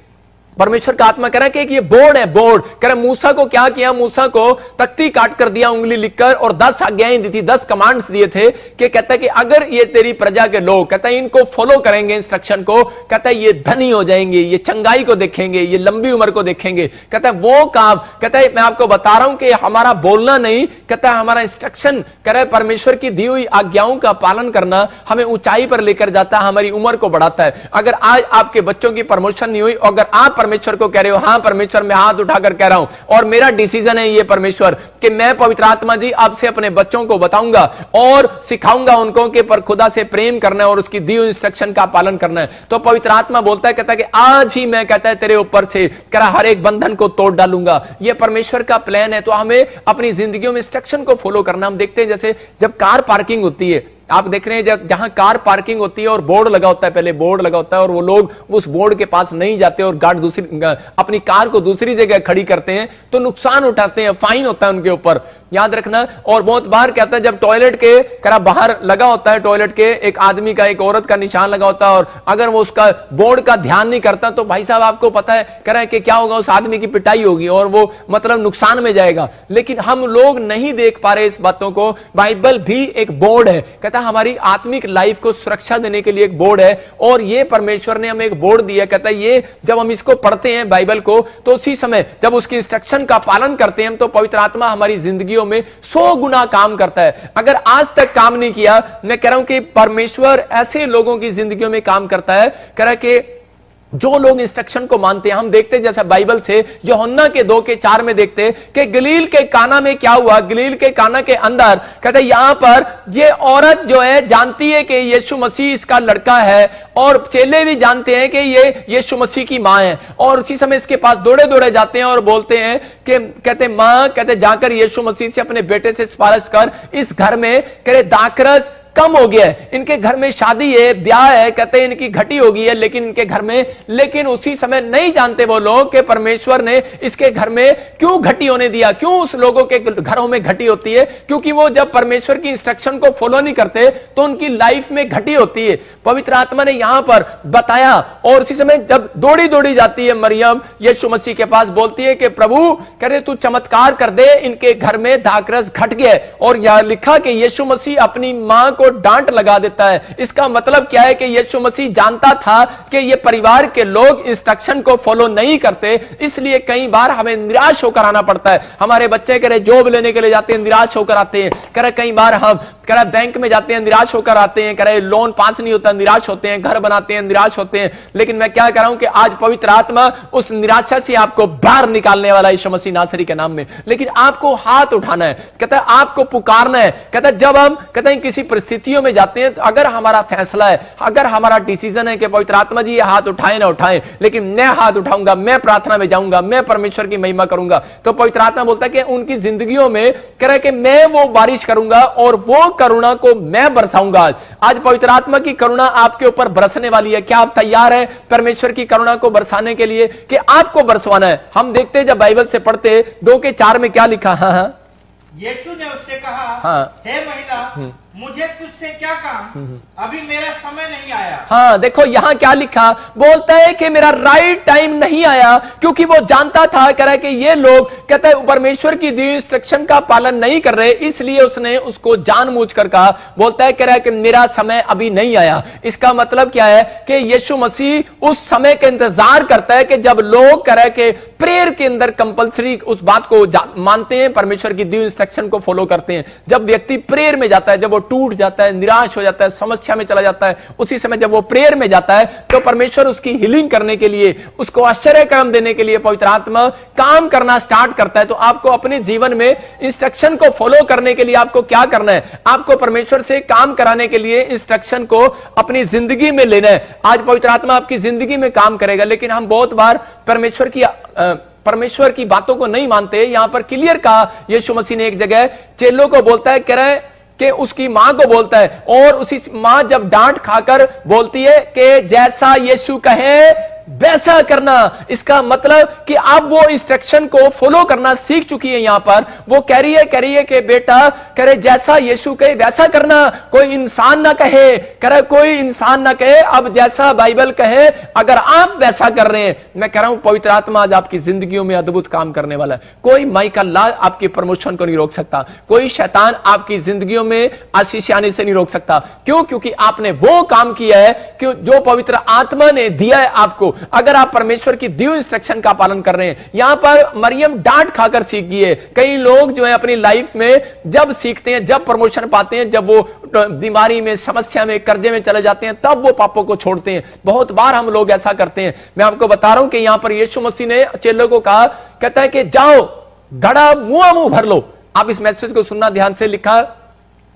परमेश्वर का आत्मा कह रहा है कि ये बोर्ड है, बोर्ड कह रहा है। मूसा को क्या किया? मूसा को तख्ती काट कर दिया उंगली लिखकर और 10 आज्ञाएं दी थी, 10 कमांड्स दिए थे कि कहता है कि अगर ये तेरी प्रजा के लोग कहता है इनको फॉलो करेंगे इंस्ट्रक्शन को, कहता है ये धनी हो जाएंगे, ये चंगाई को देखेंगे, ये लंबी उम्र को देखेंगे। कहता है वो काम, कहता है मैं आपको बता रहा हूं कि हमारा बोलना नहीं, कहता है हमारा इंस्ट्रक्शन कह रहा है परमेश्वर की दी हुई आज्ञाओं का पालन करना हमें ऊंचाई पर लेकर जाता है, हमारी उम्र को बढ़ाता है। अगर आज आपके बच्चों की प्रमोशन नहीं हुई, अगर आप परमेश्वर को कह रहे हो हां परमेश्वर मैं हाथ उठाकर कह रहा हूं और मेरा डिसीजन है ये परमेश्वर कि मैं पवित्र आत्मा जी आपसे अपने बच्चों को बताऊंगा और सिखाऊंगा उनको कि पर खुदा से प्रेम करना है और उसकी दी हुई इंस्ट्रक्शन का पालन करना है, तो पवित्र आत्मा बोलता है, कहता है कि आज ही मैं कहता है तेरे ऊपर से कह रहा हर एक बंधन को तोड़ डालूंगा। ये परमेश्वर का प्लान है। तो हमें अपनी जिंदगियों में इंस्ट्रक्शन को फॉलो करना। हम देखते हैं जैसे जब कार पार्किंग होती है, आप देख रहे हैं जहां कार पार्किंग होती है और बोर्ड लगा होता है, पहले बोर्ड लगा होता है और वो लोग उस बोर्ड के पास नहीं जाते और गार्ड दूसरी अपनी कार को दूसरी जगह खड़ी करते हैं तो नुकसान उठाते हैं, फाइन होता है उनके ऊपर, याद रखना। और बहुत बार क्या होता है जब टॉयलेट के करा बाहर लगा होता है, टॉयलेट के एक आदमी का एक औरत का निशान लगा होता है और अगर वो उसका बोर्ड का ध्यान नहीं करता तो भाई साहब आपको पता है कह रहा है कि क्या होगा, उस आदमी की पिटाई होगी और वो मतलब नुकसान में जाएगा। लेकिन हम लोग नहीं देख पा रहे इस बातों को। बाइबल भी एक बोर्ड है, कहता हमारी आत्मिक लाइफ को सुरक्षा देने के लिए एक बोर्ड है और ये परमेश्वर ने हमें एक बोर्ड दिया। कहता है ये जब हम इसको पढ़ते हैं बाइबल को तो उसी समय जब उसकी इंस्ट्रक्शन का पालन करते हैं तो पवित्र आत्मा हमारी जिंदगियों में 100 गुना काम करता है। अगर आज तक काम नहीं किया, मैं कह रहा हूं कि परमेश्वर ऐसे लोगों की जिंदगियों में काम करता है, कह रहा है कि जो लोग इंस्ट्रक्शन को मानते हैं। हम देखते हैं जैसा बाइबल से यूहन्ना के 2:4 में देखते हैं कि गलील के काना में क्या हुआ। गलील के काना के अंदर कहते हैं यहां पर ये औरत जो है जानती है कि यीशु मसीह इसका लड़का है और चेले भी जानते हैं कि ये यीशु मसीह की मां है और उसी समय इसके पास दौड़े दौड़े जाते हैं और बोलते हैं कि कहते मां कहते जाकर यीशु मसीह से अपने बेटे से सिफारिश कर, इस घर में कहते दाखरस कम हो गया है, इनके घर में शादी है, ब्याह है, कहते हैं इनकी घटी हो गई है लेकिन इनके घर में, लेकिन उसी समय नहीं जानते वो लोग कि परमेश्वर ने इसके घर में क्यों घटी होने दिया। क्यों उस लोगों के घरों में घटी होती है? क्योंकि वो जब परमेश्वर की इंस्ट्रक्शन को फॉलो नहीं करते तो उनकी लाइफ में घटी होती है। पवित्र आत्मा ने यहां पर बताया और उसी समय जब दौड़ी दौड़ी जाती है मरियम यीशु मसीह के पास, बोलती है कि प्रभु करे तू चमत्कार कर दे, इनके घर में दाखरस घट गया। और यह लिखा कि यीशु मसीह अपनी मां को डांट लगा देता है। इसका मतलब क्या है कि यीशु मसीह जानता था कि ये परिवार के लोग इंस्ट्रक्शन को फॉलो नहीं करते, इसलिए कई बार हमें निराश होकर आना पड़ता है। हमारे बच्चे कह रहे जॉब लेने के लिए जाते हैं, निराश होकर आते हैं। कह रहे कई बार हम कह रहे बैंक में जाते हैं, निराश होकर आते हैं। कह रहे लोन पास नहीं होता, निराश होते हैं। घर बनाते हैं, निराश होते हैं। लेकिन मैं क्या कह रहा हूं कि आज पवित्र आत्मा उस निराशा से आपको बाहर निकालने वाला यीशु मसीह नासरी के नाम में। लेकिन आपको हाथ उठाना है, कहता है आपको पुकारना है। कहता है जब हम कहते हैं किसी परिस्थितियों में जाते हैं तो अगर हमारा फैसला है, अगर हमारा डिसीजन है कि पवित्र आत्मा जी ये हाथ उठाए ना उठाए, लेकिन मैं हाथ उठाऊंगा, मैं प्रार्थना में जाऊंगा, मैं परमेश्वर की महिमा करूंगा, तो पवित्र आत्मा बोलता है कि उनकी जिंदगियों में कह रहा है कि मैं वो बारिश करूंगा और वो करुणा को मैं बरसाऊंगा। आज पवित्र आत्मा की करुणा आपके ऊपर बरसने वाली है। क्या आप तैयार हैं परमेश्वर की करुणा को बरसाने के लिए कि आपको बरसवाना है? हम देखते हैं जब बाइबल से पढ़ते 2:4 में क्या लिखा, हाँ यीशु ने उससे कहा, हाँ। हे महिला, मुझे तुझसे क्या काम, अभी मेरा समय नहीं आया। हाँ, देखो यहां क्या लिखा, बोलता है कि मेरा राइट टाइम नहीं आया, क्योंकि वो जानता था कह रहा है कि ये लोग कहता है परमेश्वर की दी इंस्ट्रक्शन का पालन नहीं कर रहे, इसलिए उसने उसको जानबूझकर कहा। बोलता है कह रहा है कि मेरा समय अभी नहीं आया। इसका मतलब क्या है कि यीशु मसीह उस समय का इंतजार करता है कि जब लोग कह रहे कि प्रेयर के अंदर कंपलसरी उस बात को मानते हैं, परमेश्वर की दी इंस्ट्रक्शन को फॉलो करते हैं। जब व्यक्ति प्रेयर में जाता है, जब वो टूट जाता है, निराश हो जाता है, समस्या में चला जाता है, उसी समय जब वो प्रेयर में जाता है तो परमेश्वर उसकी हीलिंग करने के लिए, उसको आश्चर्य कर्म देने के लिए पवित्र आत्मा काम करना स्टार्ट करता है। तो आपको अपने जीवन में इंस्ट्रक्शन को फॉलो करने के लिए आपको क्या करना है? आपको परमेश्वर से काम कराने के लिए इंस्ट्रक्शन को अपनी जिंदगी में लेना है। आज पवित्र आत्मा आपकी जिंदगी में काम करेगा, लेकिन हम बहुत बार परमेश्वर की बातों को नहीं मानते। यहां पर क्लियर कहा यीशु मसीह ने एक जगह चेलों को बोलता है, कह रहा है कि उसकी मां को बोलता है, और उसी मां जब डांट खाकर बोलती है कि जैसा यीशु कहे वैसा करना। इसका मतलब कि आप वो इंस्ट्रक्शन को फॉलो करना सीख चुकी है। यहां पर वो कह रही है कि बेटा करे जैसा यीशु कहे वैसा करना, कोई इंसान ना कहे, करे कोई इंसान ना कहे, अब जैसा बाइबल कहे अगर आप वैसा कर रहे हैं। मैं कह रहा हूं पवित्र आत्मा आज आपकी जिंदगियों में अद्भुत काम करने वाला है। कोई माइकल ला आपकी प्रमोशन को नहीं रोक सकता, कोई शैतान आपकी जिंदगियों में आशीष आने से नहीं रोक सकता। क्यों? क्योंकि आपने वो काम किया है कि जो पवित्र आत्मा ने दिया है आपको। अगर आप परमेश्वर की दी इंस्ट्रक्शन का पालन कर रहे हैं। यहां पर मरियम डांट खाकर सीख गई है। कई लोग जो है अपनी लाइफ में जब सीखते हैं, जब प्रमोशन पाते हैं, जब वो बीमारी में, समस्या में, कर्जे में चले जाते हैं, तब वो पापों को छोड़ते हैं। बहुत बार हम लोग ऐसा करते हैं। मैं आपको बता रहा हूं कि यहां पर यीशु मसीह ने चेलों को कहा, कहता है कि जाओ घड़ा मुंह भर लो। आप इस मैसेज को सुनना ध्यान से, लिखा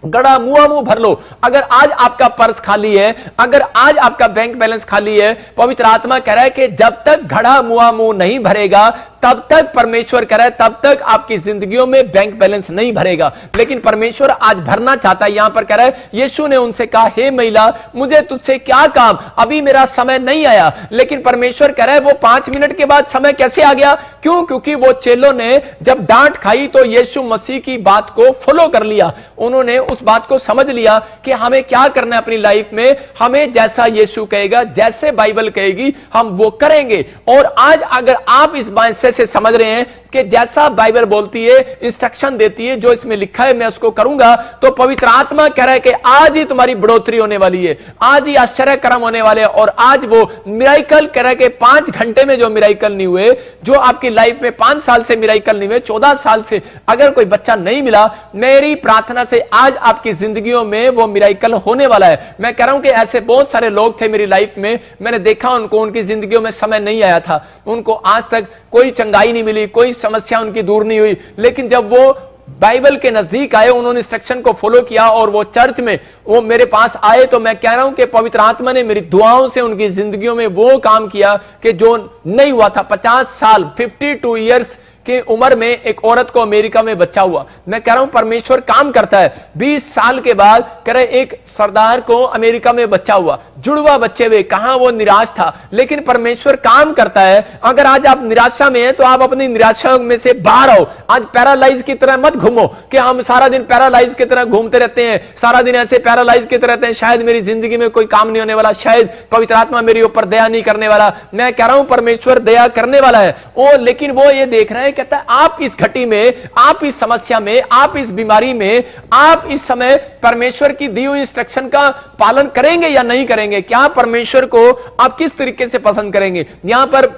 गड़ा मुंह भर लो। अगर आज आपका पर्स खाली है, अगर आज आपका बैंक बैलेंस खाली है, पवित्र आत्मा कह रहा है कि जब तक घड़ा मुंह नहीं भरेगा तब तक परमेश्वर कह रहा है तब तक आपकी जिंदगियों में बैंक बैलेंस नहीं भरेगा। लेकिन परमेश्वर आज भरना चाहता है। यहां पर कह रहा है यीशु ने उनसे कहा, हे महिला, मुझे तुझसे क्या काम, अभी मेरा समय नहीं आया। लेकिन परमेश्वर कह रहा है वो 5 मिनट के बाद समय कैसे आ गया? क्यों? क्योंकि वो चेलों ने जब डांट खाई तो यीशु मसीह की बात को फॉलो कर लिया। उन्होंने उस बात को समझ लिया कि हमें क्या करना है अपनी लाइफ में। हमें जैसा यीशु कहेगा, जैसे बाइबल कहेगी, हम वो करेंगे। और आज अगर आप इस बात से समझ रहे हैं कि जैसा बाइबल बोलती है, इंस्ट्रक्शन देती है, जो इसमें लिखा है मैं उसको करूंगा, तो पवित्र आत्मा कह रहा है कि आज ही तुम्हारी बढ़ोतरी होने वाली है, आज ही आश्चर्य कर्म होने वाले हैं। और आज वो मिराइकल कह रहा है कि 5 घंटे में जो मिराइकल नहीं हुए, जो आपकी लाइफ में 5 साल से मिराइकल नहीं हुए, 14 साल से अगर कोई बच्चा नहीं मिला, मेरी प्रार्थना से आज आपकी जिंदगियों में वो मिराइकल होने वाला है। मैं कह रहा हूं कि ऐसे बहुत सारे लोग थे मेरी लाइफ में, मैंने देखा उनको, उनकी जिंदगियों में समय नहीं आया था, उनको आज तक कोई चंगाई नहीं मिली, कोई समस्या उनकी दूर नहीं हुई। लेकिन जब वो बाइबल के नजदीक आए, उन्होंने इंस्ट्रक्शन को फॉलो किया और वो चर्च में वो मेरे पास आए, तो मैं कह रहा हूं कि पवित्र आत्मा ने मेरी दुआओं से उनकी जिंदगियों में वो काम किया कि जो नहीं हुआ था। 50 साल 52 ईयर्स की उम्र में एक औरत को अमेरिका में बच्चा हुआ। मैं कह रहा हूं परमेश्वर काम करता है। 20 साल के बाद कह रहे एक सरदार को अमेरिका में बच्चा हुआ, जुड़वा बच्चे हुए। कहां वो निराश था, लेकिन परमेश्वर काम करता है। अगर आज आप निराशा में हैं तो आप अपनी निराशा में से बाहर आओ। आज पैरालाइज की तरह मत घूमो कि हम सारा दिन पैरालाइज की तरह घूमते रहते हैं, सारा दिन ऐसे पैरालाइज की तरह रहते हैं, शायद मेरी जिंदगी में कोई काम नहीं होने वाला, शायद पवित्र आत्मा मेरे ऊपर दया नहीं करने वाला। मैं कह रहा हूं परमेश्वर दया करने वाला है। लेकिन वो ये देख रहे हैं, कहता है आप इस घटी में, आप इस समस्या में, आप इस बीमारी में, आप इस समय परमेश्वर की दी हुई इंस्ट्रक्शन का पालन करेंगे या नहीं करेंगे? क्या परमेश्वर को आप किस तरीके से पसंद करेंगे? यहां पर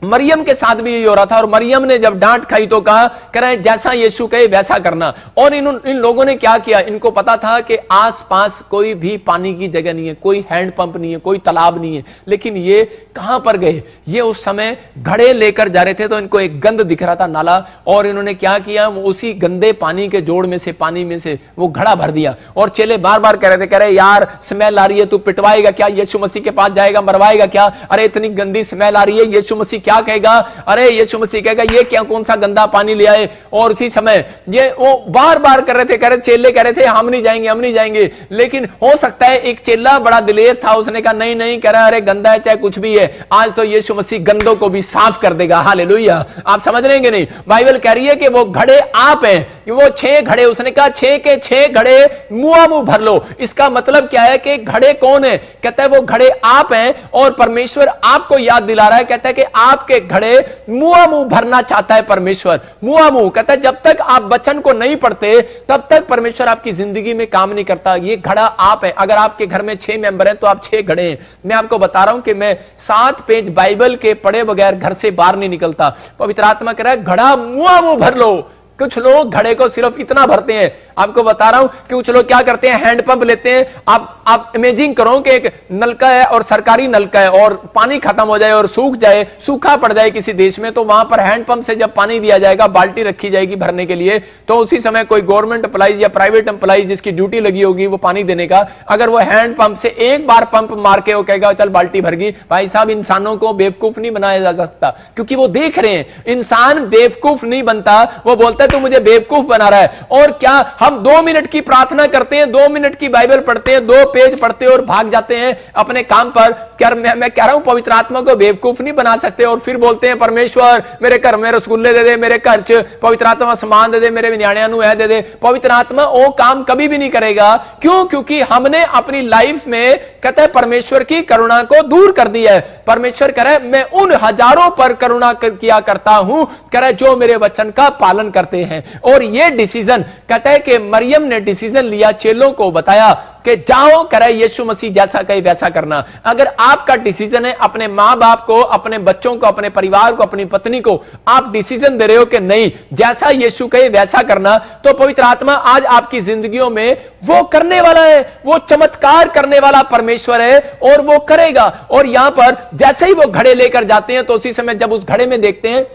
मरियम के साथ भी यही हो रहा था, और मरियम ने जब डांट खाई तो कहा, कह रहे जैसा यीशु कहे वैसा करना। और इन लोगों ने क्या किया? इनको पता था कि आसपास कोई भी पानी की जगह नहीं है, कोई हैंडपंप नहीं है, कोई तालाब नहीं है। लेकिन ये कहां पर गए? ये उस समय घड़े लेकर जा रहे थे, तो इनको एक गंद दिख रहा था, नाला, और इन्होंने क्या किया? वो उसी गंदे पानी के जोड़ में से, पानी में से वो घड़ा भर दिया। और चेले बार बार कह रहे थे, कह रहे यार स्मेल आ रही है, तू पिटवाएगा क्या? यीशु मसीह के पास जाएगा, मरवाएगा क्या? अरे इतनी गंदी स्मेल आ रही है। यीशु मसीह क्या कहेगा? अरे यीशु मसीह कहेगा ये क्या, कौन सा गंदा पानी ले आए? और उसी समय ये वो बार बार कर रहे थे, कह रहे चेले कह रहे थे हम नहीं जाएंगे, हम नहीं जाएंगे। लेकिन हो सकता है एक चेला बड़ा दिलेर था, उसने कहा नहीं नहीं, कह रहा अरे गंदा है चाहे कुछ भी है, आज तो यीशु मसीह गंदों को भी साफ कर देगा। हालेलुया। आप समझ रहे हैं नहीं? बाइबल कह रही है कि वो घड़े आप हैं, वो 6 घड़े, उसने कहा 6 के 6 घड़े मुआ मुंह भर लो। इसका मतलब क्या है कि घड़े कौन है? कहता है वो घड़े आप हैं और परमेश्वर आपको याद दिला रहा है। कहता है कि आपके घड़े मुआ मुंह भरना चाहता है परमेश्वर। मुआ मुंह कहता है जब तक आप वचन को नहीं पढ़ते तब तक परमेश्वर आपकी जिंदगी में काम नहीं करता। ये घड़ा आप है। अगर आपके घर में 6 मेंबर हैं तो आप 6 घड़े हैं। मैं आपको बता रहा हूं कि मैं 7 पेज बाइबल के पढ़े बगैर घर से बाहर नहीं निकलता। पवित्र आत्मा कह रहा है घड़ा मुआ मुंह भर लो। कुछ लोग घड़े को सिर्फ इतना भरते हैं। आपको बता रहा हूं कि कुछ लोग क्या करते हैं, हैंडपंप लेते हैं। आप इमेजिन करो कि एक नलका है और सरकारी नलका है और पानी खत्म हो जाए और सूख जाए, सूखा पड़ जाए किसी देश में, तो वहां पर हैंडपंप से जब पानी दिया जाएगा, बाल्टी रखी जाएगी भरने के लिए, तो उसी समय कोई गवर्नमेंट एम्प्लॉइज या प्राइवेट एम्प्लॉइज जिसकी ड्यूटी लगी होगी वो पानी देने का, अगर वो हैंडपंप से एक बार पंप मार के वो कहेगा चल बाल्टी भर गई, भाई साहब इंसानों को बेवकूफ नहीं बनाया जा सकता, क्योंकि वो देख रहे हैं। इंसान बेवकूफ नहीं बनता, वो बोलता है तू मुझे बेवकूफ बना रहा है। और क्या हम 2 मिनट की प्रार्थना करते हैं, 2 मिनट की बाइबल पढ़ते हैं, 2 पेज पढ़ते हैं और भाग जाते हैं अपने काम पर। क्या मैं कह रहा हूं पवित्र आत्मा को बेवकूफ नहीं बना सकते। और फिर बोलते हैं परमेश्वर मेरे घर में रसगुल्ले दे दे, मेरे घर च पवित्र आत्मा सामान दे दे, मेरे न्याणियां नु दे दे। पवित्र आत्मा वो काम कभी भी नहीं करेगा। क्यों? क्योंकि हमने अपनी लाइफ में कहते हैं परमेश्वर की करुणा को दूर कर दिया है। परमेश्वर कह रहा है मैं उन हजारों पर करुणा किया करता हूं, कह रहा है जो मेरे वचन का पालन करते हैं। और ये डिसीजन कहता है कि मरियम ने डिसीजन लिया, चेलों को बताया कि जाओ, करे यीशु मसीह जैसा कहे वैसा करना। अगर आपका डिसीजन है अपने मां बाप को, अपने बच्चों को, अपने परिवार को, अपनी पत्नी को आप डिसीजन दे रहे हो कि नहीं जैसा यीशु कहे वैसा करना, तो पवित्र आत्मा आज आपकी जिंदगियों में वो करने वाला है। वो चमत्कार करने वाला परमेश्वर है और वो करेगा। और यहां पर जैसे ही वो घड़े लेकर जाते हैं तो उसी समय जब उस घड़े में देखते हैं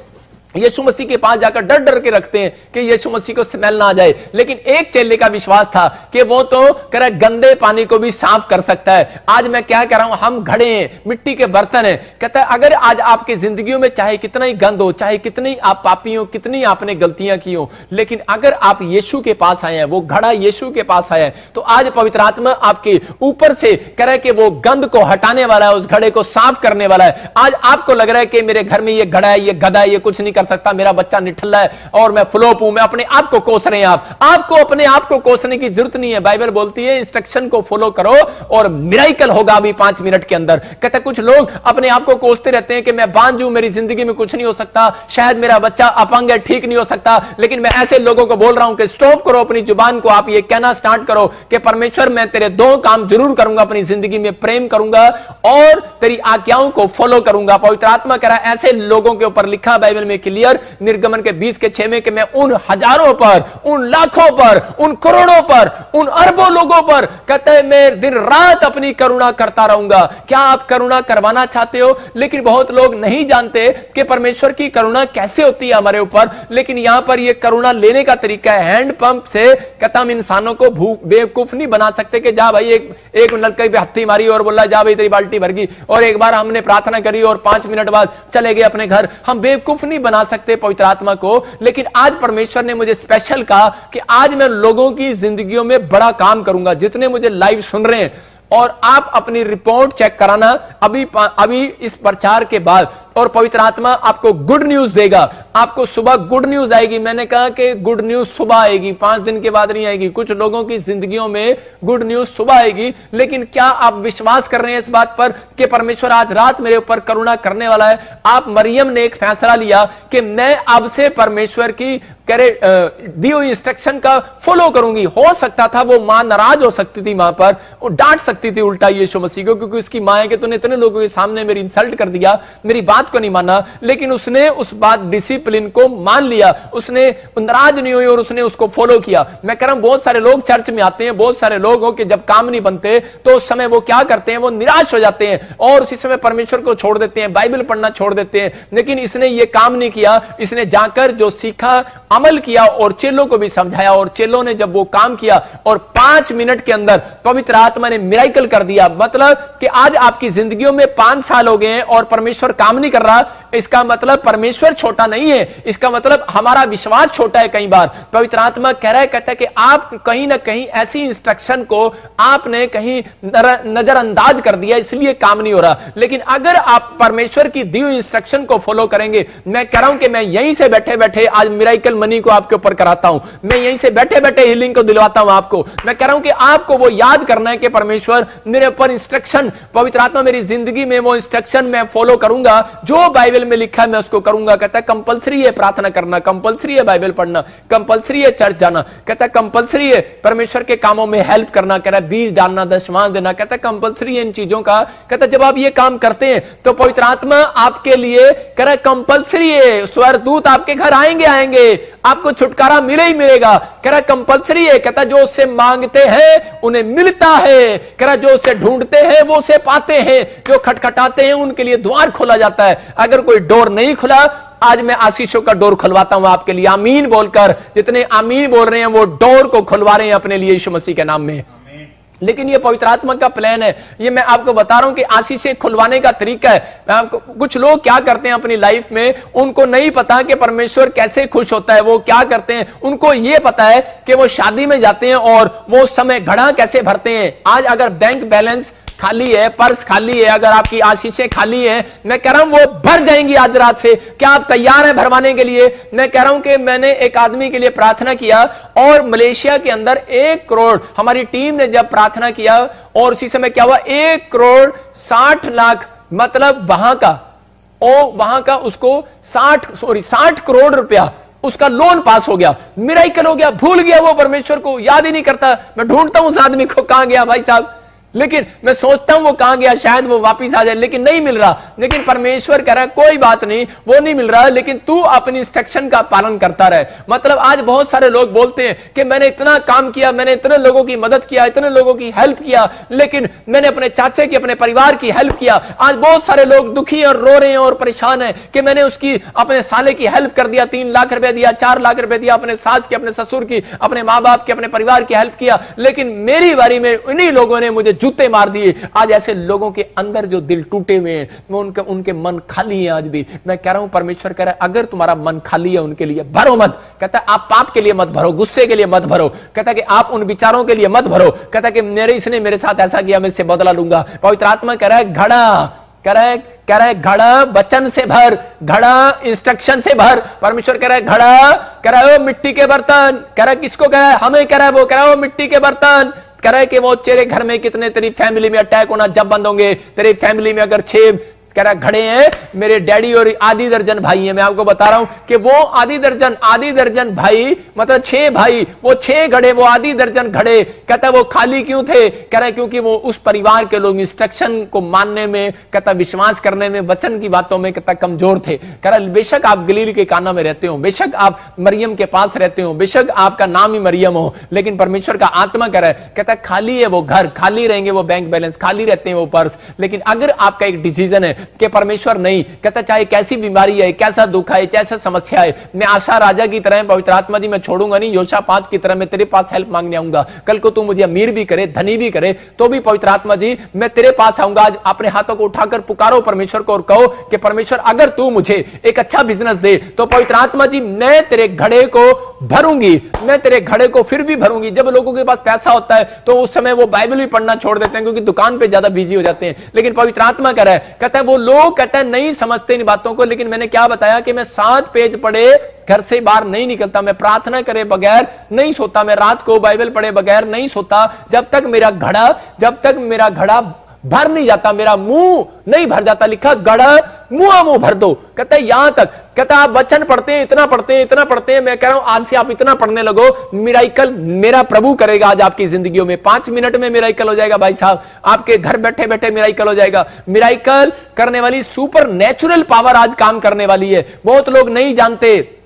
यीशु मसीह के पास जाकर डर डर के रखते हैं कि यीशु मसीह को स्मेल ना आ जाए। लेकिन एक चेले का विश्वास था कि वो तो कह रहा गंदे पानी को भी साफ कर सकता है। आज मैं क्या कह रहा हूं, हम घड़े हैं, मिट्टी के बर्तन हैं। कहता है अगर आज आपकी जिंदगियों में चाहे कितना ही गंद हो, चाहे कितनी आप पापी हो, कितनी आपने गलतियां की हो, लेकिन अगर आप यीशु के पास आए हैं, वो घड़ा यीशु के पास आया है, तो आज पवित्र आत्मा आपके ऊपर से कह रहा है कि वो गंद को हटाने वाला है, उस घड़े को साफ करने वाला है। आज आपको लग रहा है कि मेरे घर में ये घड़ा है, ये गधा है, ये कुछ नहीं कर सकता, मेरा बच्चा निठल्ला है और मैं फ्लॉप हूं, मैं अपने आप को कोस रहे हैं। आपको अपने आप को कोसने की जरूरत नहीं है। बाइबल बोलती है इंस्ट्रक्शन को फॉलो करो और मिरेकल होगा अभी 5 मिनट के अंदर। कहता कुछ लोग अपने आप को कोसते रहते हैं कि मैं बांझ हूं, मेरी जिंदगी में कुछ नहीं हो सकता, शायद मेरा बच्चा अपंग है, ठीक नहीं हो सकता। लेकिन मैं ऐसे लोगों को बोल रहा हूं कि स्टॉप करो अपनी जुबान को, आप ये कहना स्टार्ट करो कि परमेश्वर मैं तेरे 2 काम जरूर करूंगा अपनी जिंदगी में, प्रेम करूंगा और तेरी आज्ञाओं को फॉलो करूंगा। पवित्र आत्मा कह रहा है ऐसे लोगों के ऊपर लिखा बाइबल में क्लियर निर्गमन के 20:6 में कि मैं उन हजारों पर, उन लाखों पर, उन करोड़ों पर, उन अरबों लोगों पर कहते हैं मैं दिन रात अपनी करुणा करता रहूंगा। क्या आप करुणा करवाना चाहते हो? लेकिन बहुत लोग नहीं जानते कि परमेश्वर की करुणा कैसे होती है हमारे ऊपर। लेकिन यहां पर यह करुणा लेने का तरीका है। हैंडपंप से कहता हम इंसानों को बेवकूफ नहीं बना सकते कि जा भाई एक नलके पे हत्थी मारी और बोला जा भाई तेरी बाल्टी भर गई, और एक बार हमने प्रार्थना करी और 5 मिनट बाद चले गए अपने घर। हम बेवकूफ नहीं बना सकते पवित्र आत्मा को। लेकिन आज परमेश्वर ने मुझे स्पेशल कहा कि आज मैं लोगों की जिंदगियों में बड़ा काम करूंगा। जितने मुझे लाइव सुन रहे हैं, और आप अपनी रिपोर्ट चेक कराना अभी इस प्रचार के बाद, और पवित्र आत्मा आपको गुड न्यूज देगा। आपको सुबह गुड न्यूज आएगी। मैंने कहा कि गुड न्यूज सुबह आएगी, 5 दिन के बाद नहीं आएगी। कुछ लोगों की जिंदगियों में गुड न्यूज सुबह आएगी। लेकिन क्या आप विश्वास कर रहे हैं इस बात पर कि परमेश्वर आज रात मेरे ऊपर करुणा करने वाला है? आप मरियम ने एक फैसला लिया कि मैं अब से परमेश्वर की दी हुई इंस्ट्रक्शन का फॉलो करूंगी। हो सकता था वो मां नाराज हो सकती थी, मां पर वो डांट सकती थी उल्टा यीशु मसीह को, क्योंकि उसकी मां है कि तूने इतने लोगों के सामने मेरी इंसल्ट कर दिया, मेरी बात को नहीं माना। लेकिन उसने उस बात डिसिप्लिन को मान लिया, उसने नाराज नहीं हुई और उसने उसको फॉलो किया। मैं कह रहा हूं बहुत सारे लोग चर्च में आते हैं, बहुत सारे लोग हो कि जब काम नहीं बनते तो उस समय वो क्या करते हैं, वो निराश हो जाते हैं और उसी समय परमेश्वर को छोड़ देते हैं, बाइबल पढ़ना छोड़ देते हैं। लेकिन इसने ये काम नहीं किया। इसने जाकर जो सीखा अमल किया और चेलों को भी समझाया, और चेलों ने जब वो काम किया और 5 मिनट के अंदर पवित्र आत्मा ने मिरेकल कर दिया। मतलब कि आज आपकी जिंदगियों में 5 साल हो गए हैं और परमेश्वर काम नहीं कर रहा, इसका मतलब परमेश्वर छोटा नहीं है, इसका मतलब हमारा विश्वास छोटा है। कई बार पवित्र आत्मा कह रहा है, कहता है कि आप कहीं ना कहीं ऐसी इंस्ट्रक्शन को आपने कहीं नजरअंदाज कर दिया, इसलिए काम नहीं हो रहा। लेकिन अगर आप परमेश्वर की दी हुई इंस्ट्रक्शन को फॉलो करेंगे, मैं कह रहा हूं कि मैं यहीं से बैठे बैठे आज मिरेकल मनी को आपके ऊपर कराता हूं, मैं यहीं से बैठे बैठे हीलिंग को दिलवाता हूं आपको। मैं कह रहा हूं कि आपको वो याद करना है कि परमेश्वर मेरे ऊपर इंस्ट्रक्शन, पवित्र आत्मा मेरी जिंदगी में वो इंस्ट्रक्शन मैं फॉलो करूंगा, जो बाइबल में लिखा है मैं उसको करूंगा। कहता है कंपलसरी है प्रार्थना करना, कंपलसरी है बाइबल पढ़ना, कंपलसरी है चर्च जाना, कहता है कंपलसरी है परमेश्वर के कामों में हेल्प करना, कह रहा है बीज डालना, दशमांश देना, कहता है कंपलसरी है इन चीजों का। कहता है जब आप ये काम करते हैं तो पवित्र आत्मा आपके लिए कह रहा है कंपलसरी है, स्वर्गदूत आपके घर आएंगे, आपको छुटकारा मिले ही मिलेगा। कह रहा कंपलसरी है, कहता जो उससे मांगते हैं उन्हें मिलता है, कह रहा जो उसे ढूंढते हैं वो उसे पाते हैं, जो खटखटाते हैं उनके लिए द्वार खोला जाता है। अगर कोई डोर नहीं खुला, आज मैं आशीषों का डोर खुलवाता हूं आपके लिए, आमीन बोलकर। जितने आमीन बोल रहे हैं वो डोर को खुलवा रहे हैं अपने लिए यीशु मसीह के नाम में। लेकिन ये पवित्र आत्मा का प्लान है, ये मैं आपको बता रहा हूं कि आशीषें खुलवाने का तरीका है। मैं आपको, कुछ लोग क्या करते हैं अपनी लाइफ में, उनको नहीं पता कि परमेश्वर कैसे खुश होता है। वो क्या करते हैं, उनको ये पता है कि वो शादी में जाते हैं और वो समय घड़ा कैसे भरते हैं। आज अगर बैंक बैलेंस खाली है, पर्स खाली है, अगर आपकी आशीषें खाली हैं, मैं कह रहा हूं वो भर जाएंगी आज रात से। क्या आप तैयार हैं भरवाने के लिए? मैं कह रहा हूं कि मैंने एक आदमी के लिए प्रार्थना किया और मलेशिया के अंदर 1 करोड़, हमारी टीम ने जब प्रार्थना किया और उसी समय क्या हुआ, 1 करोड़ 60 लाख, मतलब वहां का उसको 60 करोड़ रुपया उसका लोन पास हो गया, मिरेकल हो गया। भूल गया वो परमेश्वर को, याद ही नहीं करता। मैं ढूंढता हूं उस आदमी को, कहां गया भाई साहब, लेकिन मैं सोचता हूं वो कहां गया, शायद वो वापस आ जाए, लेकिन नहीं मिल रहा। लेकिन परमेश्वर कह रहा है कोई बात नहीं, वो नहीं मिल रहा, लेकिन तू अपनी इंस्ट्रक्शन का पालन करता रहे। मतलब आज बहुत सारे लोग बोलते हैं कि मैंने इतना काम किया, मैंने इतने लोगों की मदद किया, इतने लोगों की हेल्प किया, लेकिन मैंने अपने चाचे की, अपने परिवार की हेल्प किया। आज बहुत सारे लोग दुखी और रो रहे हैं और परेशान है कि मैंने उसकी, अपने साले की हेल्प कर दिया, 3 लाख रुपए दिया, 4 लाख रुपए दिया, अपने सास की, अपने ससुर की, अपने माँ बाप की, अपने परिवार की हेल्प किया, लेकिन मेरी बारी में इन्हीं लोगों ने मुझे जूते मार दिए। आज ऐसे लोगों के अंदर जो दिल टूटे हुए हैं, उनके मन खाली हैं आज भी। मैं कह रहा हूं परमेश्वर कह रहा है अगर तुम्हारा मन खाली है उनके लिए भरो मत। कहता है आप पाप के लिए मत भरो, गुस्से के लिए मत भरो, कहता है कि आप उन विचारों के लिए मत भरो, कहता है कि इसने मेरे साथ ऐसा किया, मैं इससे बदला लूंगा। पवित्र आत्मा कह रहा है घड़ा, कह रहा है घड़ा वचन से भर, घड़ा इंस्ट्रक्शन से भर। परमेश्वर कह रहा है घड़ा, कह रहा है वो मिट्टी के बर्तन, कह रहा है किसको कह रहा है, हमें कह रहा है, वो कह रहा है वो मिट्टी के बर्तन। कह रहा है कि वो तेरे घर में कितने, तेरी फैमिली में अटैक होना जब बंद होंगे, तेरी फैमिली में अगर 6 कह रहा घड़े हैं, मेरे डैडी और आधी दर्जन भाई हैं, मैं आपको बता रहा हूं कि वो आधी दर्जन भाई, मतलब 6 भाई, वो 6 घड़े, वो आधी दर्जन घड़े, कहता है वो खाली क्यों थे? कह रहा है क्योंकि वो उस परिवार के लोग इंस्ट्रक्शन को मानने में, कहता विश्वास करने में, वचन की बातों में कहता कमजोर थे। कह रहा बेशक आप गलील के काना में रहते हो, बेशक आप मरियम के पास रहते हो, बेशक आपका नाम ही मरियम हो, लेकिन परमेश्वर का आत्मा कह रहा है, कहता खाली है वो घर, खाली रहेंगे वो बैंक बैलेंस, खाली रहते हैं वो पर्स। लेकिन अगर आपका एक डिसीजन है कि परमेश्वर नहीं, कहता चाहे कैसी बीमारी है, कैसा दुख है, कैसा समस्या है, मैं आशा राजा की तरह, पवित्र आत्मा जी मैं छोड़ूंगा नहीं, योशापात की तरह मैं तेरे पास हेल्प मांगने आऊंगा। कल को तू मुझे अमीर भी करे, धनी भी करे, तो भी पवित्र आत्मा जी मैं तेरे पास आऊंगा। आज अपने हाथों को उठाकर पुकारो परमेश्वर को और कहो कि परमेश्वर अगर तू मुझे एक अच्छा बिजनेस दे तो पवित्र आत्मा जी मैं तेरे घड़े को भरूंगी, मैं तेरे घड़े को फिर भी भरूंगी। जब लोगों के पास पैसा होता है तो उस समय वो बाइबल भी पढ़ना छोड़ देते हैं क्योंकि दुकान पे ज्यादा बिजी हो जाते हैं। लेकिन पवित्र आत्मा कह रहा है, कहता है वो लोग कहता है नहीं समझते इन बातों को। लेकिन मैंने क्या बताया कि मैं 7 पेज पढ़े घर से बाहर नहीं निकलता, मैं प्रार्थना करे बगैर नहीं सोता, मैं रात को बाइबल पढ़े बगैर नहीं सोता, जब तक मेरा घड़ा भर नहीं जाता, मेरा मुंह नहीं भर जाता। लिखा घड़ा मुंह भर दो, कहता है यहां तक, कहता आप वचन पढ़ते हैं, इतना पढ़ते हैं। मैं कह रहा हूं आज से आप इतना पढ़ने लगो, मिरेकल मेरा प्रभु करेगा आज आपकी जिंदगियों में। 5 मिनट में मिरेकल हो जाएगा भाई साहब, आपके घर बैठे बैठे मिरेकल हो जाएगा। मिरेकल करने वाली सुपर नेचुरल पावर आज काम करने वाली है। बहुत लोग नहीं जानते,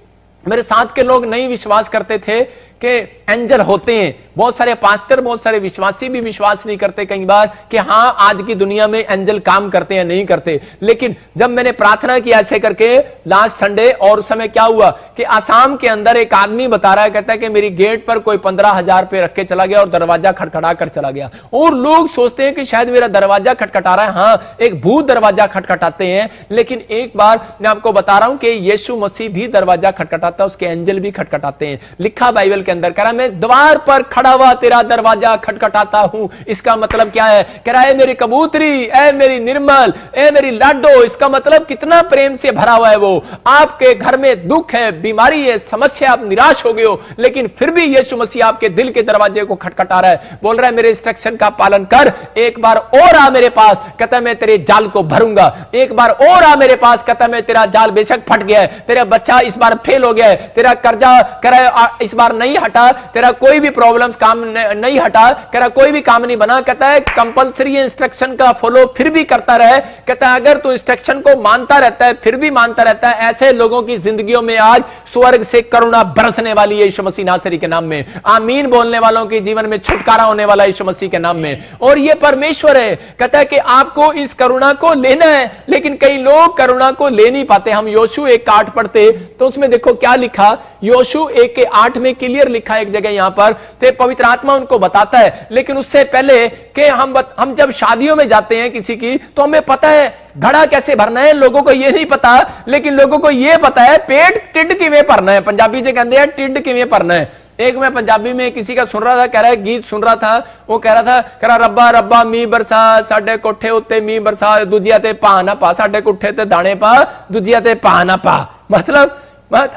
मेरे साथ के लोग नहीं विश्वास करते थे कि एंजल होते हैं। बहुत सारे पास्टर, बहुत सारे विश्वासी भी विश्वास नहीं करते कई बार कि हां आज की दुनिया में एंजल काम करते हैं, नहीं करते। लेकिन जब मैंने प्रार्थना की ऐसे करके लास्ट संडे, और उस समय क्या हुआ कि आसाम के अंदर एक आदमी बता रहा है, कहता है कि मेरी गेट पर कोई 15,000 रुपए रख के चला गया और दरवाजा खटखटा कर चला गया। और लोग सोचते हैं कि शायद मेरा दरवाजा खटखटा रहा है। हाँ, एक भूत दरवाजा खटखटाते हैं, लेकिन एक बार मैं आपको बता रहा हूं कि यीशु मसीह भी दरवाजा खटखटाता है, उसके एंजल भी खटखटाते हैं। लिखा बाइबल के अंदर, कह रहा मैं द्वार पर खड़ा हुआ तेरा दरवाजा खटखटाता हूं। इसका मतलब क्या है? कह रहा है मेरी कबूतरी, ए मेरी निर्मल, ए मेरी लाडो। इसका मतलब कितना प्रेम से भरा हुआ है वो। आपके घर में दुख है, बीमारी है, समस्या, आप निराश हो गए हो, लेकिन फिर भी यीशु मसीह आपके दिल के दरवाजे को खटखटा रहा है, बोल रहा है मेरे इंस्ट्रक्शन का पालन कर, एक बार और आ मेरे पास, कहता है मैं तेरे जाल को भरूंगा। एक बार और आ मेरे पास, कहता है मैं तेरा जाल बेशक फट गया है, तेरा बच्चा इस बार फेल हो गया है, तेरा कर्जा करा इस बार नहीं हटा, तेरा कोई भी प्रॉब्लम्स काम नहीं हटा, करा कोई भी काम नहीं बना। कहता है कंपलसरी इंस्ट्रक्शन का फॉलो फिर भी करता रहे। कहता है अगर तू इंस्ट्रक्शन को मानता रहता है, फिर भी मानता रहता है, ऐसे लोगों की जिंदगियों में आज स्वर्ग से करुणा बरसने वाली है यीशु मसीह नासरी के नाम में। आमीन बोलने वालों के जीवन में छुटकारा होने वाला है यीशु मसीह के नाम में। और ये परमेश्वर है, कहता है कि आपको इस करुणा को लेना है, लेकिन कई लोग करुणा को ले नहीं पाते। हम योशू 1:8 पढ़ते तो उसमें देखो क्या लिखा, योशू 1:8 में क्लियर लिखा एक जगह यहां पर, तो पवित्र आत्मा उनको बताता है। लेकिन उससे पहले कि हम जब शादियों में जाते हैं किसी की, तो हमें पता है घड़ा कैसे भरना है, लोगों को ये नहीं पता, लेकिन लोगों को ये पता है पेट टिड किवें भरना है। पंजाबी से कहते हैं टिड किवें भरना है। एक मैं पंजाबी में किसी का सुन रहा था, कह रहा है गीत सुन रहा था, वो कह रहा था रब्बा रब्बा मींह बरसा साडे कोठे उत्ते मींह बरसा, दूजिया ते पा ना पा, साडे कोठे ते दाने पा, दूजिया ते पा ना पा। मतलब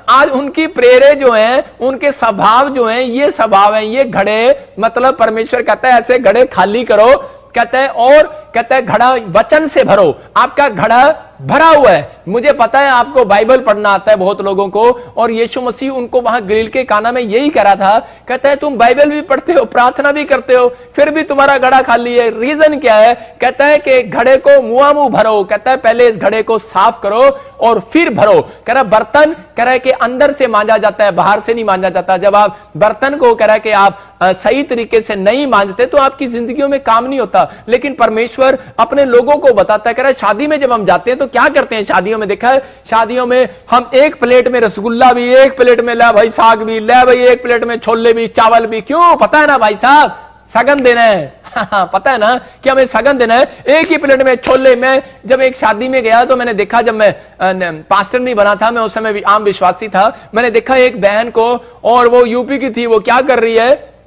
आज उनकी प्रेरे जो हैं, उनके स्वभाव जो हैं, ये स्वभाव हैं, ये घड़े, मतलब परमेश्वर कहता है ऐसे घड़े खाली करो, कहता है, और कहता है घड़ा वचन से भरो। आपका घड़ा भरा हुआ है। मुझे पता है आपको बाइबल पढ़ना आता है बहुत लोगों को, और यीशु मसीह उनको वहां गलील के काना में यही करा था। कहता है तुम बाइबल भी पढ़ते हो, प्रार्थना भी करते हो, फिर भी तुम्हारा घड़ा खाली है। रीजन क्या है? कहता है कि घड़े को मुआ मुंह भरो। कहता है पहले इस घड़े को साफ करो और फिर भरो। कह रहा बर्तन, कह रहा है कि अंदर से मांजा जाता है, बाहर से नहीं मांजा जाता। जब आप बर्तन को, कह रहा है कि आप सही तरीके से नहीं मांजते तो आपकी जिंदगियों में काम नहीं होता। लेकिन परमेश्वर अपने लोगों को बताता है। कह रहा है शादी में जब हम जाते हैं तो क्या करते हैं, शादियों में देखा है, शादियों में हम एक प्लेट में रसगुल्ला भी, एक प्लेट में ले भाई साग भी, ले भाई एक प्लेट में छोले भी, चावल भी। क्यों? पता है ना भाई साहब, सगन देना है। पता है ना कि हमें सगन देना है। एक ही प्लेट में छोले। मैं जब एक शादी में गया तो मैंने देखा, जब मैं पास्टर नहीं बना था, मैं उस समय आम विश्वासी था, मैंने देखा एक बहन को, और वो यूपी की थी, वो क्या कर रही है,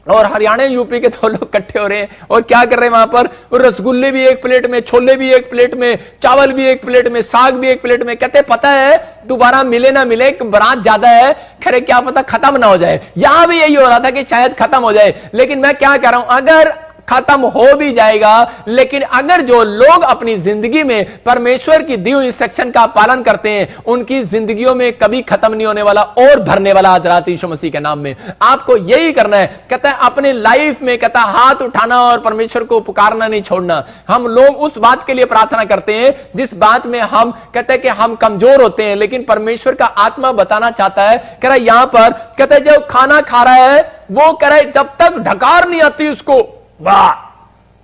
और हरियाणा यूपी के दो लोग इकट्ठे हो रहे हैं और क्या कर रहे हैं वहां पर, रसगुल्ले भी एक प्लेट में, छोले भी एक प्लेट में, चावल भी एक प्लेट में, साग भी एक प्लेट में। कहते पता है दोबारा मिले ना मिले, बारात ज्यादा है, खैर क्या पता खत्म ना हो जाए। यहां भी यही हो रहा था कि शायद खत्म हो जाए। लेकिन मैं क्या कह रहा हूं, अगर खत्म हो भी जाएगा, लेकिन अगर जो लोग अपनी जिंदगी में परमेश्वर की दी हुई इंस्ट्रक्शन का पालन करते हैं, उनकी जिंदगियों में कभी खत्म नहीं होने वाला और भरने वाला आज रात यीशु मसीह के नाम में। आपको यही करना है। कहता है अपने लाइफ में, कहता है हाथ उठाना और परमेश्वर को पुकारना नहीं छोड़ना। हम लोग उस बात के लिए प्रार्थना करते हैं जिस बात में हम कहते हैं कि हम कमजोर होते हैं, लेकिन परमेश्वर का आत्मा बताना चाहता है। कह रहा है यहां पर, कहता है जो खाना खा रहा है वो, कह रहा है जब तक ढकार नहीं आती उसको, वाह,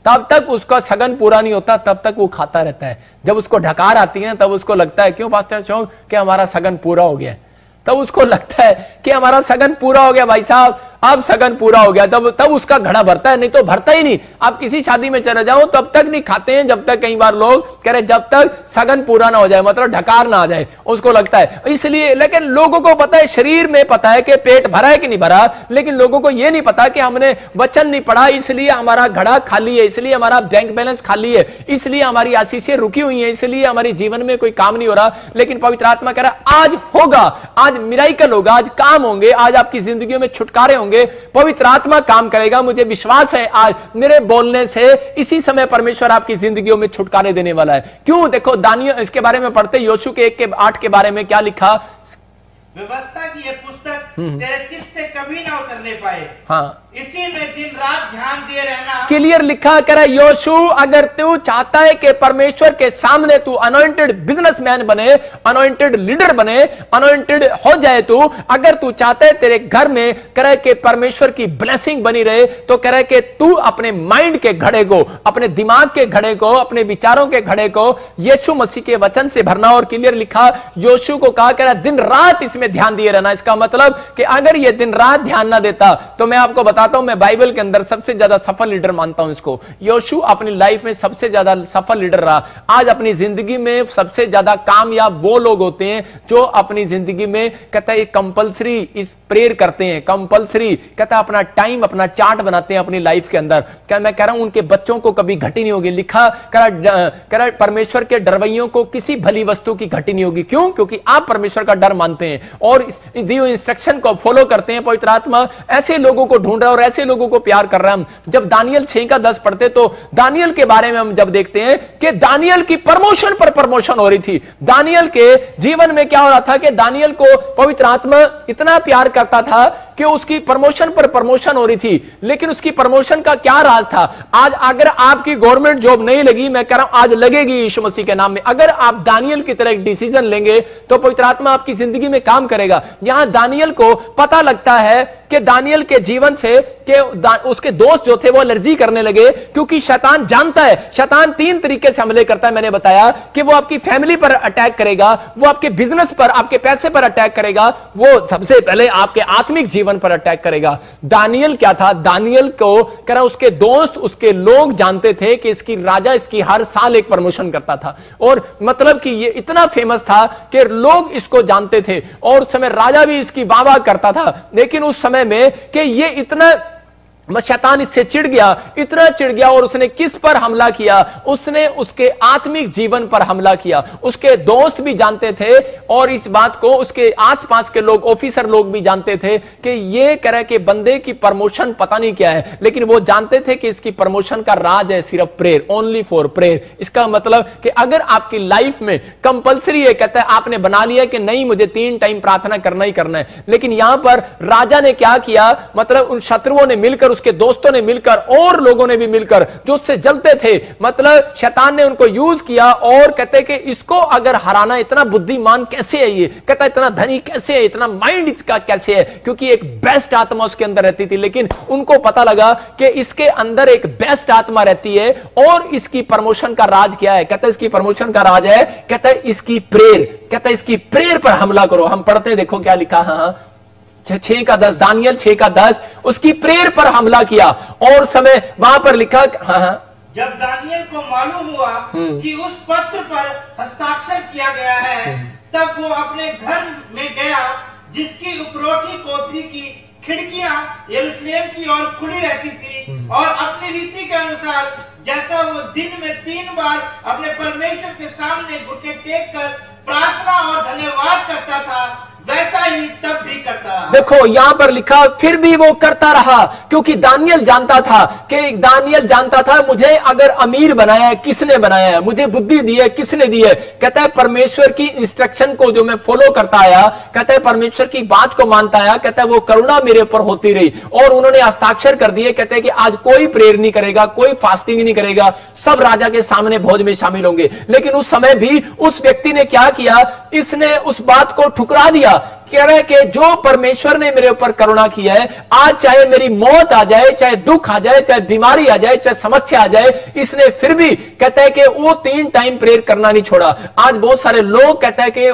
तब तक उसका सगन पूरा नहीं होता, तब तक वो खाता रहता है। जब उसको ढकार आती है तब उसको लगता है, क्यों पास्टर चौक, कि हमारा सगन पूरा हो गया। तब उसको लगता है कि हमारा सगन पूरा हो गया भाई साहब, अब सगन पूरा हो गया, तब उसका घड़ा भरता है, नहीं तो भरता ही नहीं। आप किसी शादी में चले जाओ तब तक नहीं खाते हैं जब तक, कई बार लोग कह रहे जब तक सगन पूरा ना हो जाए, मतलब ढकार ना आ जाए, उसको लगता है। इसलिए, लेकिन लोगों को पता है, शरीर में पता है कि पेट भरा है कि नहीं भरा, लेकिन लोगों को यह नहीं पता कि हमने वचन नहीं पढ़ा, इसलिए हमारा घड़ा खाली है, इसलिए हमारा बैंक बैलेंस खाली है, इसलिए हमारी आशीषें रुकी हुई है, इसलिए हमारे जीवन में कोई काम नहीं हो रहा। लेकिन पवित्र आत्मा कह रहा आज होगा, आज मिराइकल होगा, आज काम होंगे, आज आपकी जिंदगी में छुटकारे होंगे, पवित्र आत्मा काम करेगा। मुझे विश्वास है आज मेरे बोलने से इसी समय परमेश्वर आपकी जिंदगियों में छुटकारे देने वाला है। क्यों? देखो दानियल, इसके बारे में पढ़ते, योशू के 1:8 के बारे में क्या लिखा, व्यवस्था की ये पुस्तक तेरे चित्त से कभी ना उतरने पाए। हाँ, इसी में दिन रात ध्यान दे रहना। क्लियर लिखा करे योशु, अगर तू चाहता है कि परमेश्वर के सामने तू अनॉइंटेड बिजनेसमैन बने, अनॉइंटेड लीडर बने, अनॉइंटेड हो जाए तू, अगर तू चाहता है तेरे घर में करे कि परमेश्वर की ब्लेसिंग बनी रहे, तो करे कि तू अपने माइंड के घड़े को, अपने दिमाग के घड़े को, अपने विचारों के घड़े को यीशु मसीह के वचन से भरना। और क्लियर लिखा, योशु को कहा कह दिन रात इसमें ध्यान दिए रहना। इसका मतलब कि अगर ये दिन रात ध्यान ना देता तो मैं आपको बताता हूं, मैं बाइबल के अंदर सबसे ज्यादा सफल लीडर मानता हूं इसको। योशु अपनी लाइफ में सबसे ज्यादा सफल लीडर रहा। आज अपनी जिंदगी में सबसे ज्यादा कामयाब वो लोग होते हैं जो अपनी जिंदगी में कहता है कंपल्सरी इस प्रेयर करते हैं, कंपल्सरी कहता है अपना टाइम, अपना चार्ट बनाते हैं अपनी लाइफ के अंदर। क्या मैं कह रहा हूं उनके बच्चों को कभी घटी नहीं होगी। लिखा करा परमेश्वर के डरवैयों को किसी भली वस्तु की घटी नहीं होगी। क्यों? क्योंकि आप परमेश्वर का डर मानते हैं और दी हुई इंस्ट्रक्शन को फॉलो करते हैं। पवित्र आत्मा ऐसे लोगों को ढूंढ रहा है और ऐसे लोगों को प्यार कर रहा है। हम जब दानियल 6:10 पढ़ते तो दानियल के बारे में हम जब देखते हैं कि दानियल की प्रमोशन पर प्रमोशन हो रही थी। दानियल के जीवन में क्या हो रहा था कि दानियल को पवित्र आत्मा इतना प्यार करता था कि उसकी प्रमोशन पर प्रमोशन हो रही थी। लेकिन उसकी प्रमोशन का क्या राज था? आज अगर आपकी गवर्नमेंट जॉब नहीं लगी, मैं कह रहा हूं आज लगेगी यीशु मसीह के नाम में। अगर आप दानियल की तरह एक डिसीजन लेंगे तो पवित्र आत्मा आपकी जिंदगी में काम करेगा। यहां दानियल को पता लगता है कि दानियल के जीवन से कि उसके दोस्त जो थे वो एलर्जी करने लगे, क्योंकि शैतान जानता है, शैतान 3 तरीके से हमले करता है। मैंने बताया कि वो आपकी फैमिली पर अटैक करेगा, वो आपके बिजनेस पर, आपके पैसे पर अटैक करेगा, वो सबसे पहले आपके आत्मिक जीवन पर अटैक करेगा। दानियल क्या था? दानियल को कह रहा उसके दोस्त, उसके लोग जानते थे कि इसकी राजा इसकी हर साल एक प्रमोशन करता था। और मतलब कि ये इतना फेमस था कि लोग इसको जानते थे और उस समय राजा भी इसकी वाह वाह करता था। लेकिन उस समय में कि ये इतना शैतान इससे चिढ़ गया, इतना चिढ़ गया और उसने किस पर हमला किया? उसने उसके आत्मिक जीवन पर हमला किया। उसके दोस्त भी जानते थे और इस बात को उसके आसपास के लोग, ऑफिसर लोग भी जानते थे कि ये तरह के बंदे की प्रमोशन पता नहीं क्या है, लेकिन वो जानते थे कि इसकी प्रमोशन का राज है सिर्फ प्रेयर, ओनली फॉर प्रेयर। इसका मतलब कि अगर आपकी लाइफ में कंपल्सरी है, कहता है आपने बना लिया कि नहीं मुझे 3 टाइम प्रार्थना करना ही करना है, लेकिन यहां पर राजा ने क्या किया? मतलब उन शत्रुओं ने मिलकर, उसके दोस्तों ने मिलकर और लोगों ने भी मिलकर जो उससे जलते थे, मतलब शैतान ने उनको यूज किया और कहते कि इसको अगर हराना, इतना बुद्धिमान कैसे है ये, कहता इतना धनी कैसे है, इतना माइंड इसका कैसे है, क्योंकि एक बेस्ट आत्मा उसके अंदर रहती थी। लेकिन उनको पता लगा कि इसके अंदर एक बेस्ट आत्मा रहती है और इसकी प्रमोशन का राज क्या है? कहता है इसकी प्रमोशन का राज है, कहता है इसकी प्रेयर, कहता है इसकी प्रेयर पर हमला करो। हम पढ़ते देखो क्या लिखा, हाँ 6:10, दानियल 6:10, उसकी प्रेयर पर हमला किया और समय वहां पर लिखा, हाँ जब दानियल को मालूम हुआ कि उस पत्र पर हस्ताक्षर किया गया है, तब वो अपने घर में गया जिसकी उपरोटी कोठरी की खिड़कियां यरूशलेम की ओर खुली रहती थी और अपनी रीति के अनुसार जैसा वो दिन में 3 बार अपने परमेश्वर के सामने घुटने टेक कर प्रार्थना और धन्यवाद करता था, वैसा ही तब भी करता रहा। देखो यहां पर लिखा फिर भी वो करता रहा, क्योंकि दानियल जानता था कि दानियल जानता था मुझे अगर अमीर बनाया है किसने बनाया है, मुझे बुद्धि दी है किसने दी है। कहता है परमेश्वर की इंस्ट्रक्शन को जो मैं फॉलो करता आया, कहता है परमेश्वर की बात को मानता आया, कहता है वो करुणा मेरे ऊपर होती रही और उन्होंने हस्ताक्षर कर दिए। कहते हैं कि आज कोई प्रेयर नहीं करेगा, कोई फास्टिंग नहीं करेगा, सब राजा के सामने भोज में शामिल होंगे। लेकिन उस समय भी उस व्यक्ति ने क्या किया? इसने उस बात को ठुकरा दिया। कह रहे कि जो परमेश्वर ने मेरे ऊपर करुणा किया है, आज चाहे मेरी मौत आ जाए, चाहे दुख आ जाए, चाहे बीमारी आ जाए, चाहे समस्या आ जाए, इसने फिर भी कहता है कि वो 3 टाइम प्रेयर करना नहीं छोड़ा। आज बहुत सारे लोग कहते हैं कि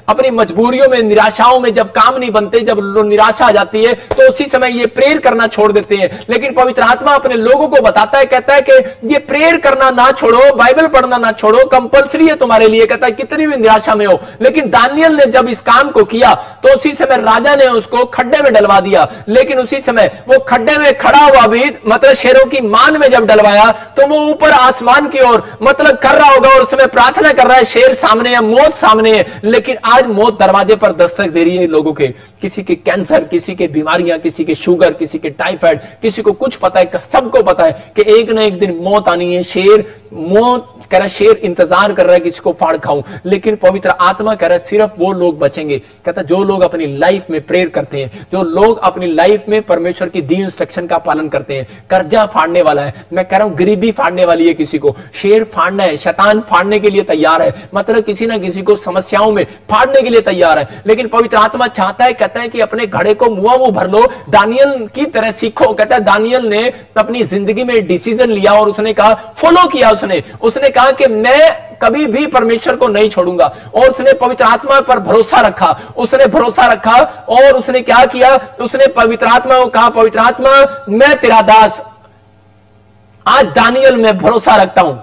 अपनी मजबूरियों में, निराशाओं में जब काम नहीं बनते, जब निराशा आ जाती है तो उसी समय ये प्रेयर करना छोड़ देते हैं। लेकिन पवित्र आत्मा अपने लोगों को बताता है, कहता है कि ये प्रेयर करना ना छोड़ो, बाइबल पढ़ना ना छोड़ो, कंपल्सरी है तुम्हारे लिए। कहता है कितनी भी निराशा में हो। लेकिन दानियल ने जब इस काम को किया तो उसी समय राजा ने उसको खड्डे में डलवा दिया। लेकिन उसी समय वो खड्डे में खड़ा हुआ भी, मतलब शेरों की मान में जब डलवाया तो वो ऊपर आसमान की ओर मतलब कर रहा होगा और उस समय प्रार्थना कर रहा है, शेर सामने है, मौत सामने है। लेकिन आज मौत दरवाजे पर दस्तक दे रही है लोगों के किसी के कैंसर, किसी के बीमारियां, किसी के शुगर, किसी के टाइफाइड, किसी को कुछ पता है, सबको पता है कि एक ना एक दिन मौत आनी है। शेर मौत कह रहा, शेर इंतजार कर रहा है किसी को फाड़ खाऊं, लेकिन पवित्र आत्मा कह रहा है सिर्फ वो लोग बचेंगे। कहता जो लोग अपनी लाइफ में प्रेयर करते हैं, जो लोग अपनी लाइफ में परमेश्वर की दी इंस्ट्रक्शन का पालन करते हैं। कर्जा फाड़ने वाला है, मैं कह रहा हूं गरीबी फाड़ने वाली है किसी को, शेर फाड़ना है, शैतान फाड़ने के लिए तैयार है, मतलब किसी ना किसी को समस्याओं में फाड़ने के लिए तैयार है। लेकिन पवित्र आत्मा चाहता है, कहता है कि अपने घड़े को मुआ मुंह भर लो, दानियल की तरह सीखो। कहता है दानियल ने अपनी जिंदगी में डिसीजन लिया और उसने कहा, फॉलो किया, उसने कहा कि मैं कभी भी परमेश्वर को नहीं छोड़ूंगा, और उसने पवित्र आत्मा पर भरोसा रखा, उसने भरोसा रखा। और उसने क्या किया, उसने पवित्र आत्मा को कहा, पवित्र आत्मा मैं तेरा दास आज दानियल में भरोसा रखता हूं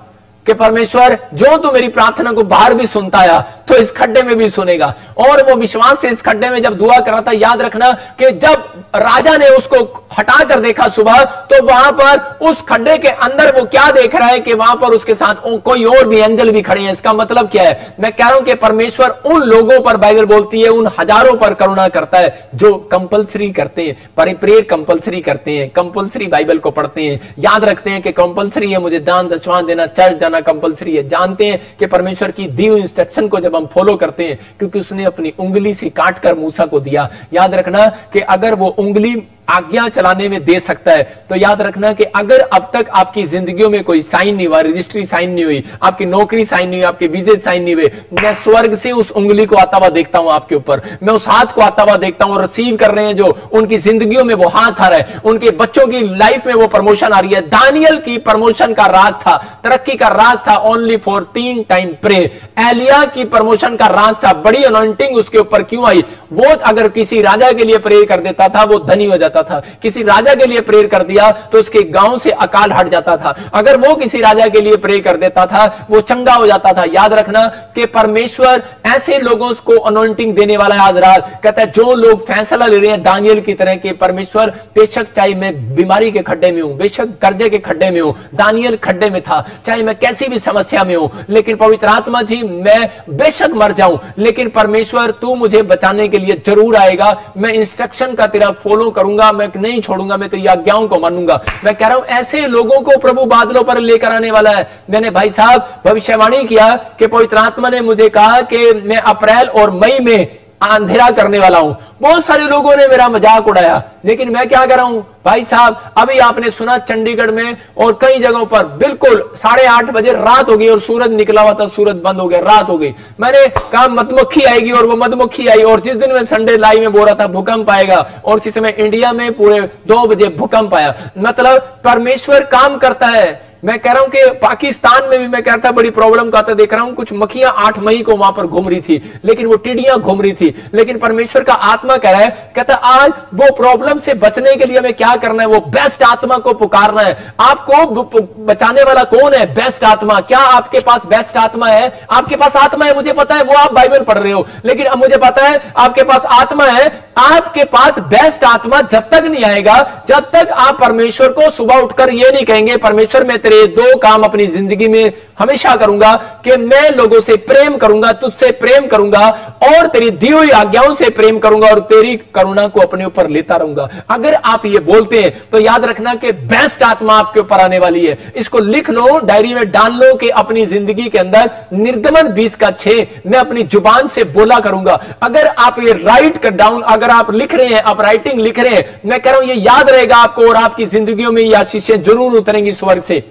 कि परमेश्वर जो तू मेरी प्रार्थना को बाहर भी सुनता है तो इस खड्डे में भी सुनेगा। और वो विश्वास से इस खड्डे में जब दुआ कर रहा था, याद रखना कि जब राजा ने उसको हटा कर देखा सुबह, तो वहां पर उस खड्डे के अंदर वो क्या देख रहा है कि वहां पर उसके साथ कोई और भी एंजल भी खड़े हैं। इसका मतलब क्या है, मैं कह रहा हूं कि परमेश्वर उन लोगों पर, बाइबल बोलती है, उन हजारों पर करुणा करता है जो कंपल्सरी करते हैं, प्रेयर कंपल्सरी करते हैं, कंपल्सरी बाइबल को पढ़ते हैं, याद रखते हैं कि कंपल्सरी है मुझे दान दशवां देना, चर्च जाना कंपल्सरी है, जानते हैं कि परमेश्वर की दी हुई इंस्ट्रक्शन को जब हम फॉलो करते हैं, क्योंकि उसने अपनी उंगली से काटकर मूसा को दिया। याद रखना कि अगर वो उंगली आज्ञा चलाने में दे सकता है, तो याद रखना कि अगर अब तक आपकी जिंदगियों में कोई साइन नहीं हुआ, रजिस्ट्री साइन नहीं हुई, आपकी नौकरी साइन नहीं हुई, आपके वीजे साइन नहीं हुए, मैं स्वर्ग से उस उंगली को आता हुआ देखता हूं आपके ऊपर, मैं उस हाथ को आता हुआ देखता हूं। रिसीव कर रहे हैं जो उनकी जिंदगियों में वो हाथ आ रहा है, उनके बच्चों की लाइफ में वो प्रमोशन आ रही है। दानियल की प्रमोशन का राज था, तरक्की का राज था, ओनली फॉर 3 टाइम प्रे। एलिया की प्रमोशन का राज था, बड़ी अनॉइंटिंग उसके ऊपर क्यों आई, वो अगर किसी राजा के लिए प्रे कर देता था वो धनी हो जाता था, किसी राजा के लिए प्रेयर कर दिया तो उसके गांव से अकाल हट जाता था, अगर वो किसी राजा के लिए प्रे कर देता था वो चंगा हो जाता था। याद रखना कि परमेश्वर ऐसे लोगों को अनॉइंटिंग देने वाला है आज रात। कहता है जो लोग फैसला ले रहे हैं दानियल की तरह के, परमेश्वर बेशक चाहे मैं बीमारी के खड्डे में हूं, बेशक कर्जे के खड्डे में हूं, दानियल खड्डे में था, चाहे मैं कैसी भी समस्या में हूं, लेकिन पवित्र आत्मा जी मैं बेशक मर जाऊं लेकिन परमेश्वर तू मुझे बचाने के लिए जरूर आएगा, मैं इंस्ट्रक्शन का तेरा फॉलो करूंगा, मैं नहीं छोड़ूंगा, मैं तेरी आज्ञाओं को मानूंगा। मैं कह रहा हूं ऐसे लोगों को प्रभु बादलों पर लेकर आने वाला है। मैंने भाई साहब भविष्यवाणी किया कि पवित्र आत्मा ने मुझे कहा कि मैं अप्रैल और मई में अंधेरा करने वाला हूं। बहुत सारे लोगों ने मेरा मजाक उड़ाया, लेकिन मैं क्या कर रहा हूं भाई साहब, अभी आपने सुना चंडीगढ़ में और कई जगहों पर बिल्कुल 8:30 बजे रात हो गई और सूरज निकला हुआ था, सूरज बंद हो गया, रात हो गई। मैंने कहा मधुमक्खी आएगी और वो मधुमक्खी आई, और जिस दिन मैं संडे लाइव में बोल रहा था भूकंप आएगा, और इस समय इंडिया में पूरे 2 बजे भूकंप आया। मतलब परमेश्वर काम करता है। मैं कह रहा हूं कि पाकिस्तान में भी मैं कहता बड़ी प्रॉब्लम का आता देख रहा हूं, कुछ मक्खियां 8 मई को वहां पर घूम रही थी, लेकिन वो टिड्डियां घूम रही थी, लेकिन परमेश्वर का आत्मा कह रहा है, कहता आज वो प्रॉब्लम से बचने के लिए हमें क्या करना है, वो बेस्ट आत्मा को पुकारना है। आपको बचाने वाला कौन है? बेस्ट आत्मा। क्या आपके पास बेस्ट आत्मा है? आपके पास आत्मा है, मुझे पता है, वो आप बाइबल पढ़ रहे हो, लेकिन अब मुझे पता है आपके पास आत्मा है। आपके पास बेस्ट आत्मा जब तक नहीं आएगा, जब तक आप परमेश्वर को सुबह उठकर ये नहीं कहेंगे परमेश्वर मैं तेरे 2 काम अपनी जिंदगी में हमेशा करूंगा कि मैं लोगों से प्रेम करूंगा, तुझसे प्रेम करूंगा और तेरी दी हुई आज्ञाओं से प्रेम करूंगा और तेरी करुणा को अपने ऊपर लेता रहूंगा। अगर आप ये बोलते हैं तो याद रखना कि बेस्ट आत्मा आपके ऊपर आने वाली है। इसको लिख लो, डायरी में डाल लो कि अपनी जिंदगी के अंदर निर्गमन 20:6 मैं अपनी जुबान से बोला करूंगा। अगर आप ये राइट कर डाउन, अगर आप लिख रहे हैं, आप राइटिंग लिख रहे हैं, मैं कह रहा हूं ये याद रहेगा आपको और आपकी जिंदगियों में ये आशीषें जरूर उतरेंगी स्वर्ग से।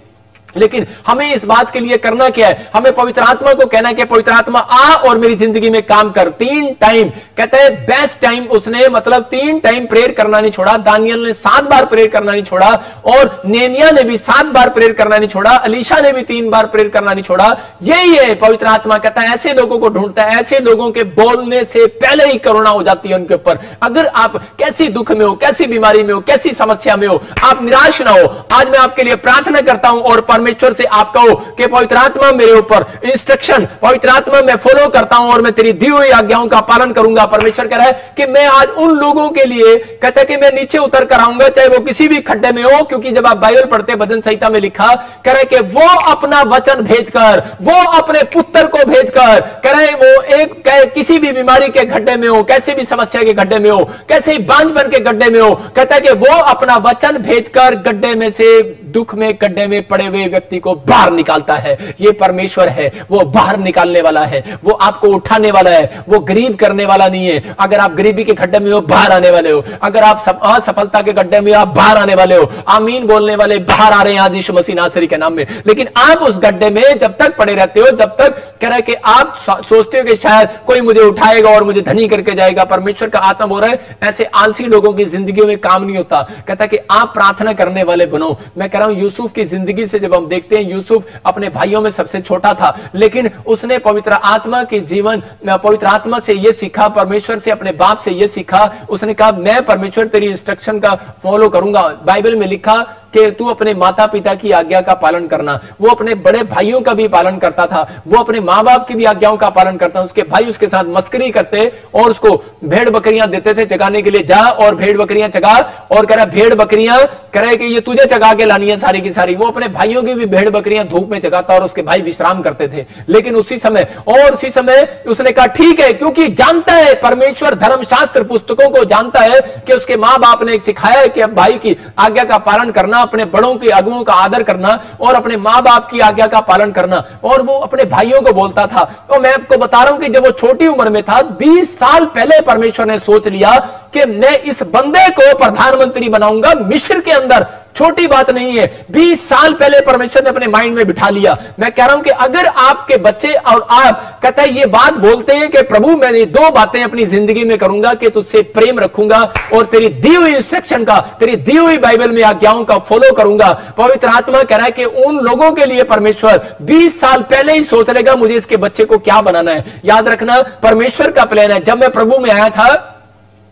लेकिन हमें इस बात के लिए करना क्या है? हमें पवित्र आत्मा को कहना है कि पवित्र आत्मा आ और मेरी जिंदगी में काम कर। 3 टाइम कहता है बेस्ट टाइम, उसने मतलब 3 टाइम प्रेयर करना नहीं छोड़ा। दानियल ने 7 बार प्रेयर करना नहीं छोड़ा, और नेमिया ने भी 7 बार प्रेयर करना नहीं छोड़ा, अलीशा ने भी 3 बार प्रेयर करना नहीं छोड़ा। यही है पवित्र आत्मा कहता है, ऐसे लोगों को ढूंढता है, ऐसे लोगों के बोलने से पहले ही करुणा हो जाती है उनके ऊपर। अगर आप कैसी दुख में हो, कैसी बीमारी में हो, कैसी समस्या में हो, आप निराश ना हो। आज मैं आपके लिए प्रार्थना करता हूं और परमेश्वर से आप कहो कि पवित्र आत्मा मेरे ऊपर इंस्ट्रक्शन, पवित्र आत्मा मैं फॉलो करता हूं और मैं तेरी दी हुई आज्ञाओं का पालन करूंगा। परमेश्वर कह रहा है कि मैं आज उन लोगों के लिए कहता है कि मैं नीचे उतर कर आऊंगा, चाहे वो किसी भी खड्डे में हो, क्योंकि जब आप बाइबल पढ़ते भजन संहिता में लिखा कह रहे कि वो अपना वचन भेजकर, वो अपने पुत्र को भेजकर, कह रहे वो एक किसी भी बीमारी के गड्ढे में हो, कैसे भी समस्या के गड्ढे में हो, कैसे ही बांझपन के गड्ढे में हो, कहता है कि वो अपना वचन भेजकर गड्ढे में से, दुख में गड्ढे में पड़े हुए व्यक्ति को बाहर निकालता है। ये परमेश्वर है, वो बाहर निकालने वाला है, वो आपको उठाने वाला है, वो गरीब करने वाला नहीं है। अगर आप गरीबी के गड्ढे में हो, बाहर आने वाले हो। अगर आप असफलता के गड्ढे में, आप बाहर आने वाले हो। आमीन बोलने वाले बाहर आ रहे हैं आज यीशु मसीह नासरी के नाम में। लेकिन आप उस गड्ढे में जब तक पड़े रहते हो, जब तक कह रहा है कि आप सोचते हो कि शायद कोई मुझे उठाएगा और मुझे धनी करके जाएगा। परमेश्वर का आत्मा बोल रहा है ऐसे आलसी लोगों की जिंदगी में काम नहीं होता। कहता कि आप प्रार्थना करने वाले बनो। मैं कह रहा हूं यूसुफ की जिंदगी से जब हम देखते हैं, यूसुफ अपने भाइयों में सबसे छोटा था, लेकिन उसने पवित्र आत्मा के जीवन, पवित्र आत्मा से यह सीखा, परमेश्वर से, अपने बाप से यह सीखा। उसने कहा मैं परमेश्वर तेरी इंस्ट्रक्शन का फॉलो करूंगा। बाइबल में लिखा कि तू अपने माता पिता की आज्ञा का पालन करना। वो अपने बड़े भाइयों का भी पालन करता था, वो अपने माँ बाप की भी आज्ञाओं का पालन करता। उसके भाई उसके साथ मस्करी करते और उसको भेड़ बकरियां देते थे चगाने के लिए, जा और भेड़ बकरियां चगा, और कह रहा भेड़ बकरियां कह रहे कि ये तुझे चगा के लानी है सारी की सारी। वो अपने भाइयों की भी भेड़ बकरियां धूप में चगाता और उसके भाई विश्राम करते थे। लेकिन उसी समय उसने कहा ठीक है, क्योंकि जानता है परमेश्वर धर्मशास्त्र पुस्तकों को जानता है कि उसके माँ बाप ने सिखाया है कि अब भाई की आज्ञा का पालन करना, अपने बड़ों के अगुओं का आदर करना और अपने माँ बाप की आज्ञा का पालन करना। और वो अपने भाइयों को बोलता था। तो मैं आपको बता रहा हूं कि जब वो छोटी उम्र में था, 20 साल पहले परमेश्वर ने सोच लिया कि मैं इस बंदे को प्रधानमंत्री बनाऊंगा मिस्र के अंदर। छोटी बात नहीं है, 20 साल पहले परमेश्वर ने अपने माइंड में बिठा लिया। मैं कह रहा हूं कि अगर आपके बच्चे और आप कहते हैं ये बात बोलते हैं कि प्रभु मैं ये 2 बातें अपनी जिंदगी में करूंगा कि तुझसे प्रेम रखूंगा और तेरी दी हुई इंस्ट्रक्शन का, तेरी दी हुई बाइबल में आज्ञाओं का फॉलो करूंगा। पवित्र आत्मा कह रहा है कि उन लोगों के लिए परमेश्वर 20 साल पहले ही सोच लेगा मुझे इसके बच्चे को क्या बनाना है। याद रखना परमेश्वर का प्लान है। जब मैं प्रभु में आया था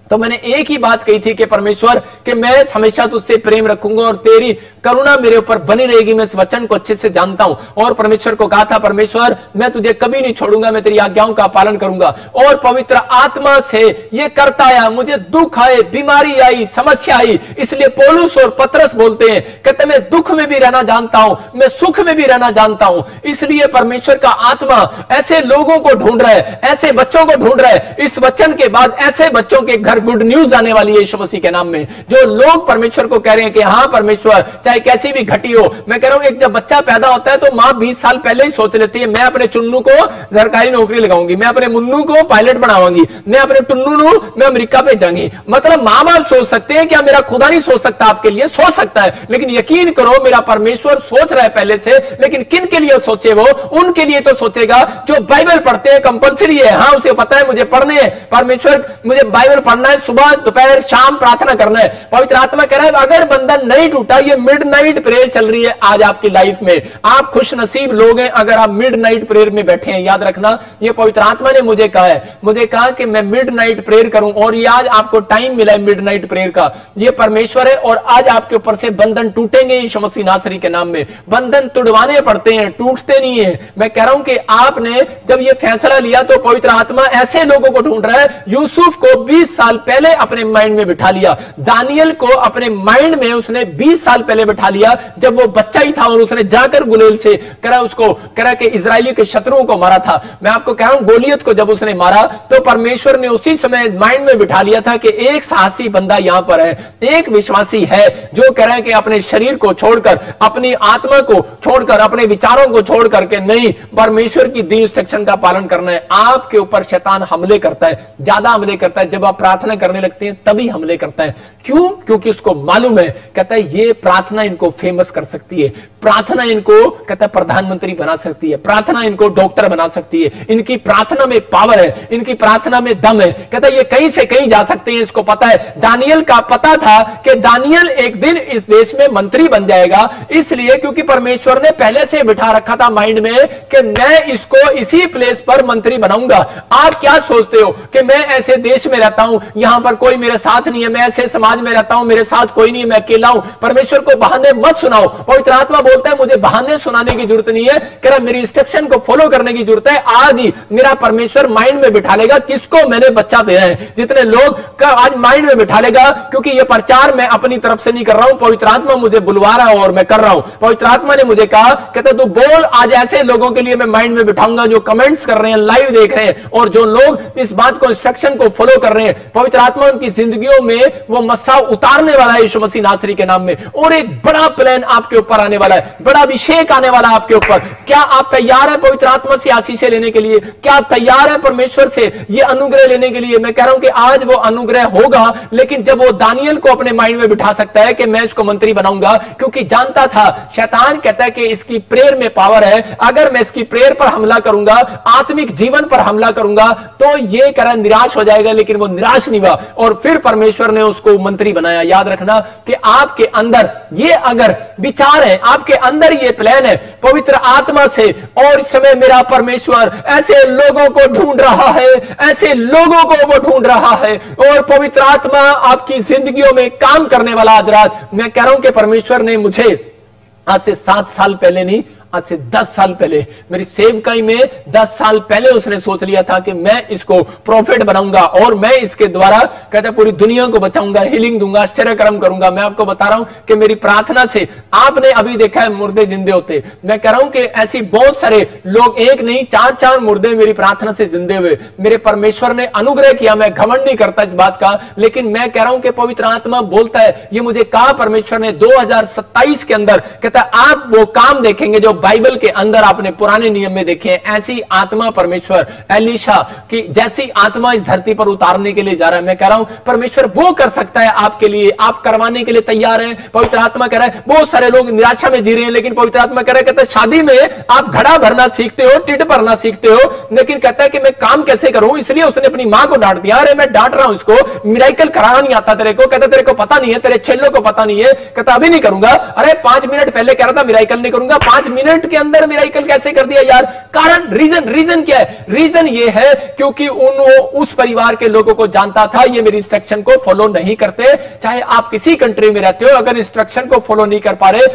तो मैंने एक ही बात कही थी कि परमेश्वर कि मैं हमेशा तुझसे प्रेम रखूंगा और तेरी करुणा मेरे ऊपर बनी रहेगी। मैं इस वचन को अच्छे से जानता हूं और परमेश्वर को कहा था परमेश्वर मैं तुझे कभी नहीं छोड़ूंगा, मैं तेरी आज्ञाओं का पालन करूंगा। और पवित्र आत्मा से ये करता आया, मुझे दुख आए, बीमारी आई, समस्या आई, इसलिए पौलुस और पतरस बोलते हैं कहते मैं दुख में भी रहना जानता हूं, मैं सुख में भी रहना जानता हूं। इसलिए परमेश्वर का आत्मा ऐसे लोगों को ढूंढ रहा है, ऐसे बच्चों को ढूंढ रहा है। इस वचन के बाद ऐसे बच्चों के घर गुड न्यूज आने वाली है यीशु मसीह के नाम में, जो लोग परमेश्वर को कह रहे हैं कि हाँ परमेश्वर चाहे कैसी भी घटी हो। मैं कह रहा हूं एक जब बच्चा पैदा होता है तो मां 20 साल पहले ही सोच लेती है मैं अपने चुन्नू को सरकारी नौकरी लगाऊंगी, मैं अपने मुन्नू को पायलट बनाऊंगी, मैं अपने टुन्नू मैं अमेरिका भेजांगी। मतलब मां बाप सोच सकते हैं, क्या मेरा खुदा नहीं सोच सकता? आपके लिए सोच सकता है, लेकिन यकीन करो मेरा परमेश्वर सोच रहा है पहले से। लेकिन किन के लिए सोचे? वो उनके लिए तो सोचेगा जो बाइबल पढ़ते हैं, कंपलसरी है। हाँ उसे पता है मुझे पढ़ने हैं, परमेश्वर मुझे बाइबल पढ़ना है, सुबह दोपहर शाम प्रार्थना करना है। पवित्र आत्मा कह रहा है अगर बंधन नहीं टूटा, ये मिडनाइट प्रेयर चल रही है आज आपकी लाइफ में, आप खुश नसीब लोग हैं अगर आप मिडनाइट प्रेयर में बैठे हैं। याद रखना ये पवित्र आत्मा ने मुझे कहा है, मुझे कहा कि मैं मिडनाइट प्रेयर करूं और ये आज आपको टाइम मिला है मिडनाइट प्रेयर का। ये परमेश्वर है और आज आपके ऊपर से बंधन टूटेंगे यीशु मसीह नासरी के नाम में। बंधन तुड़वाने पड़ते हैं, टूटते नहीं है। मैं कह रहा हूं कि आपने जब ये फैसला लिया तो पवित्र आत्मा ऐसे लोगों को ढूंढ रहा है। यूसुफ को 20 साल पहले अपने माइंड में बिठा लिया, दानियल को अपने माइंड में उसने 20 साल पहले बिठा लिया जब वो बच्चा ही था और उसने जाकर गुलेल से उसको कि इजरायली के शत्रुओं को मारा था। मैं आपको कह रहा हूं गोलियत को जब उसने मारा तो परमेश्वर ने उसी समय माइंड में बिठा लिया था कि एक साहसी बंदा यहां पर है, एक विश्वासी है जो कह रहा है कि अपने शरीर को छोड़कर, अपनी आत्मा को छोड़कर, अपने विचारों को छोड़ करके नहीं परमेश्वर की दी इंस्ट्रक्शन का पालन करना है। आपके ऊपर शैतान हमले करता है, ज्यादा हमले करता है जब आप प्रार्थना करने लगते हैं तभी हमले करता है। क्यों? क्योंकि उसको मालूम है, कहता है ये प्रार्थना इनको फेमस कर सकती है, प्रार्थना इनको कहता है प्रधानमंत्री बना सकती है, प्रार्थना इनको डॉक्टर बना सकती है, इनकी प्रार्थना में पावर है, इनकी प्रार्थना में दम है। कहता है ये कहीं से कहीं जा सकते हैं, इसको पता है। दानियल का पता था कि दानियल एक दिन इस देश में मंत्री बन जाएगा, इसलिए क्योंकि परमेश्वर ने पहले से बिठा रखा था माइंड में कि मैं इसको इसी प्लेस पर मंत्री बनाऊंगा। आप क्या सोचते हो कि मैं ऐसे देश में रहता हूं, यहां पर कोई मेरे साथ नहीं है, मैं ऐसे समाज में रहता हूं, मेरे साथ कोई नहीं है, मैं अकेला हूं। परमेश्वर को बहाने मत सुनाओ। पवित्र आत्मा बोलता है मुझे बहाने सुनाने की जरूरत नहीं है, कह रहा मेरी इंस्ट्रक्शन को फॉलो करने की जरूरत है। आज ही मेरा परमेश्वर माइंड में बिठा लेगा किसको मैंने बच्चा दिया है। जितने लोग आज माइंड में बिठा लेगा, क्योंकि यह प्रचार मैं अपनी तरफ से नहीं कर रहा हूं, पवित्र आत्मा मुझे बुलवा रहा है और मैं कर रहा हूं। पवित्र आत्मा ने मुझे कहा, कहता तू बोल, आज ऐसे लोगों के लिए मैं माइंड में बिठाऊंगा जो कमेंट्स कर रहे हैं, लाइव देख रहे हैं, और जो लोग इस बात को इंस्ट्रक्शन को फॉलो कर रहे हैं। पवित्र आत्मा उनकी जिंदगियों में वो मस्सा उतारने वाला है यीशु मसीह नासरी के नाम में, और एक बड़ा प्लान आपके ऊपर आने वाला है, बड़ा अभिषेक आने वाला है आपके ऊपर। क्या आप तैयार है पवित्र आत्मा से आशीषें लेने के लिए? क्या आप तैयार है परमेश्वर से ये अनुग्रह लेने के लिए? मैं कह रहा हूं कि आज वो अनुग्रह होगा, लेकिन जब वो दानियल को अपने माइंड में बिठा सकता है कि मैं इसको मंत्री बनाऊंगा, क्योंकि जानता था शैतान कहता है कि इसकी प्रेयर में पावर है, अगर मैं इसकी प्रेयर पर हमला करूंगा, आत्मिक जीवन पर हमला करूंगा, तो ये करा निराश हो जाएगा, लेकिन वो निराश नहीं हुआ और फिर परमेश्वर ने उसको मंत्री बनाया। याद रखना कि आपके अंदर ये अगर विचार है, आपके अंदर ये प्लान है पवित्र आत्मा से, और इस समय मेरा परमेश्वर ऐसे लोगों को ढूंढ रहा है, ऐसे लोगों को वो ढूंढ रहा है, और पवित्र आत्मा आपकी जिंदगियों में काम करने वाला। आज रात मैं कह रहा हूं कि परमेश्वर ने मुझे आज से 7 साल पहले नहीं, आज से 10 साल पहले मेरी सेवकाई में 10 साल पहले उसने सोच लिया था कि मैं इसको प्रॉफिट बनाऊंगा और मैं इसके द्वारा कहता पूरी दुनिया को बचाऊंगा, हीलिंग दूंगा, आश्चर्य कर्म करूंगा। मैं आपको बता रहा हूं कि मेरी प्रार्थना से आपने अभी देखा है मुर्दे जिंदे होते। मैं कह रहा हूं कि ऐसी बहुत सारे लोग, एक नहीं 4-4 मुर्दे मेरी प्रार्थना से जिंदे हुए। मेरे परमेश्वर ने अनुग्रह किया, मैं घमंड नहीं करता इस बात का, लेकिन मैं कह रहा हूं कि पवित्र आत्मा बोलता है, ये मुझे कहा परमेश्वर ने 2027 के अंदर, कहता आप वो काम देखेंगे जो बाइबल के अंदर आपने पुराने नियम में देखे हैं। ऐसी आत्मा परमेश्वर एलीशा की जैसी आत्मा इस धरती पर उतारने के लिए जा रहा है। मैं कह रहा हूं परमेश्वर वो कर सकता है आपके लिए, आप करवाने के लिए तैयार हैं। पवित्र आत्मा कह रहा है, बहुत सारे लोग निराशा में जी रहे हैं, लेकिन पवित्र आत्मा कह रहा है, कहता है शादी में आप घड़ा भरना सीखते हो, टिड भरना सीखते हो, लेकिन कहता है कि मैं काम कैसे करूं, इसलिए उसने अपनी मां को डांट दिया। अरे मैं डांट रहा हूं इसको, मिराइकल कराना नहीं आता तेरे को, कहता तेरे को पता नहीं है, तेरे चेलों को पता नहीं है, कहता अभी नहीं करूंगा। अरे 5 मिनट पहले कह रहा था मिराइकल नहीं करूंगा, 5 मिनट के अंदर मिराइकल कैसे कर दिया यार? कारण, रीजन क्या है? रीजन ये है क्योंकि उस परिवार के लोगों को जानता था ये मेरी इंस्ट्रक्शन को फॉलो नहीं करते। चाहे आप किसी कंट्री में रहते हो, अगर इंस्ट्रक्शन को फॉलो नहीं कर पा रहे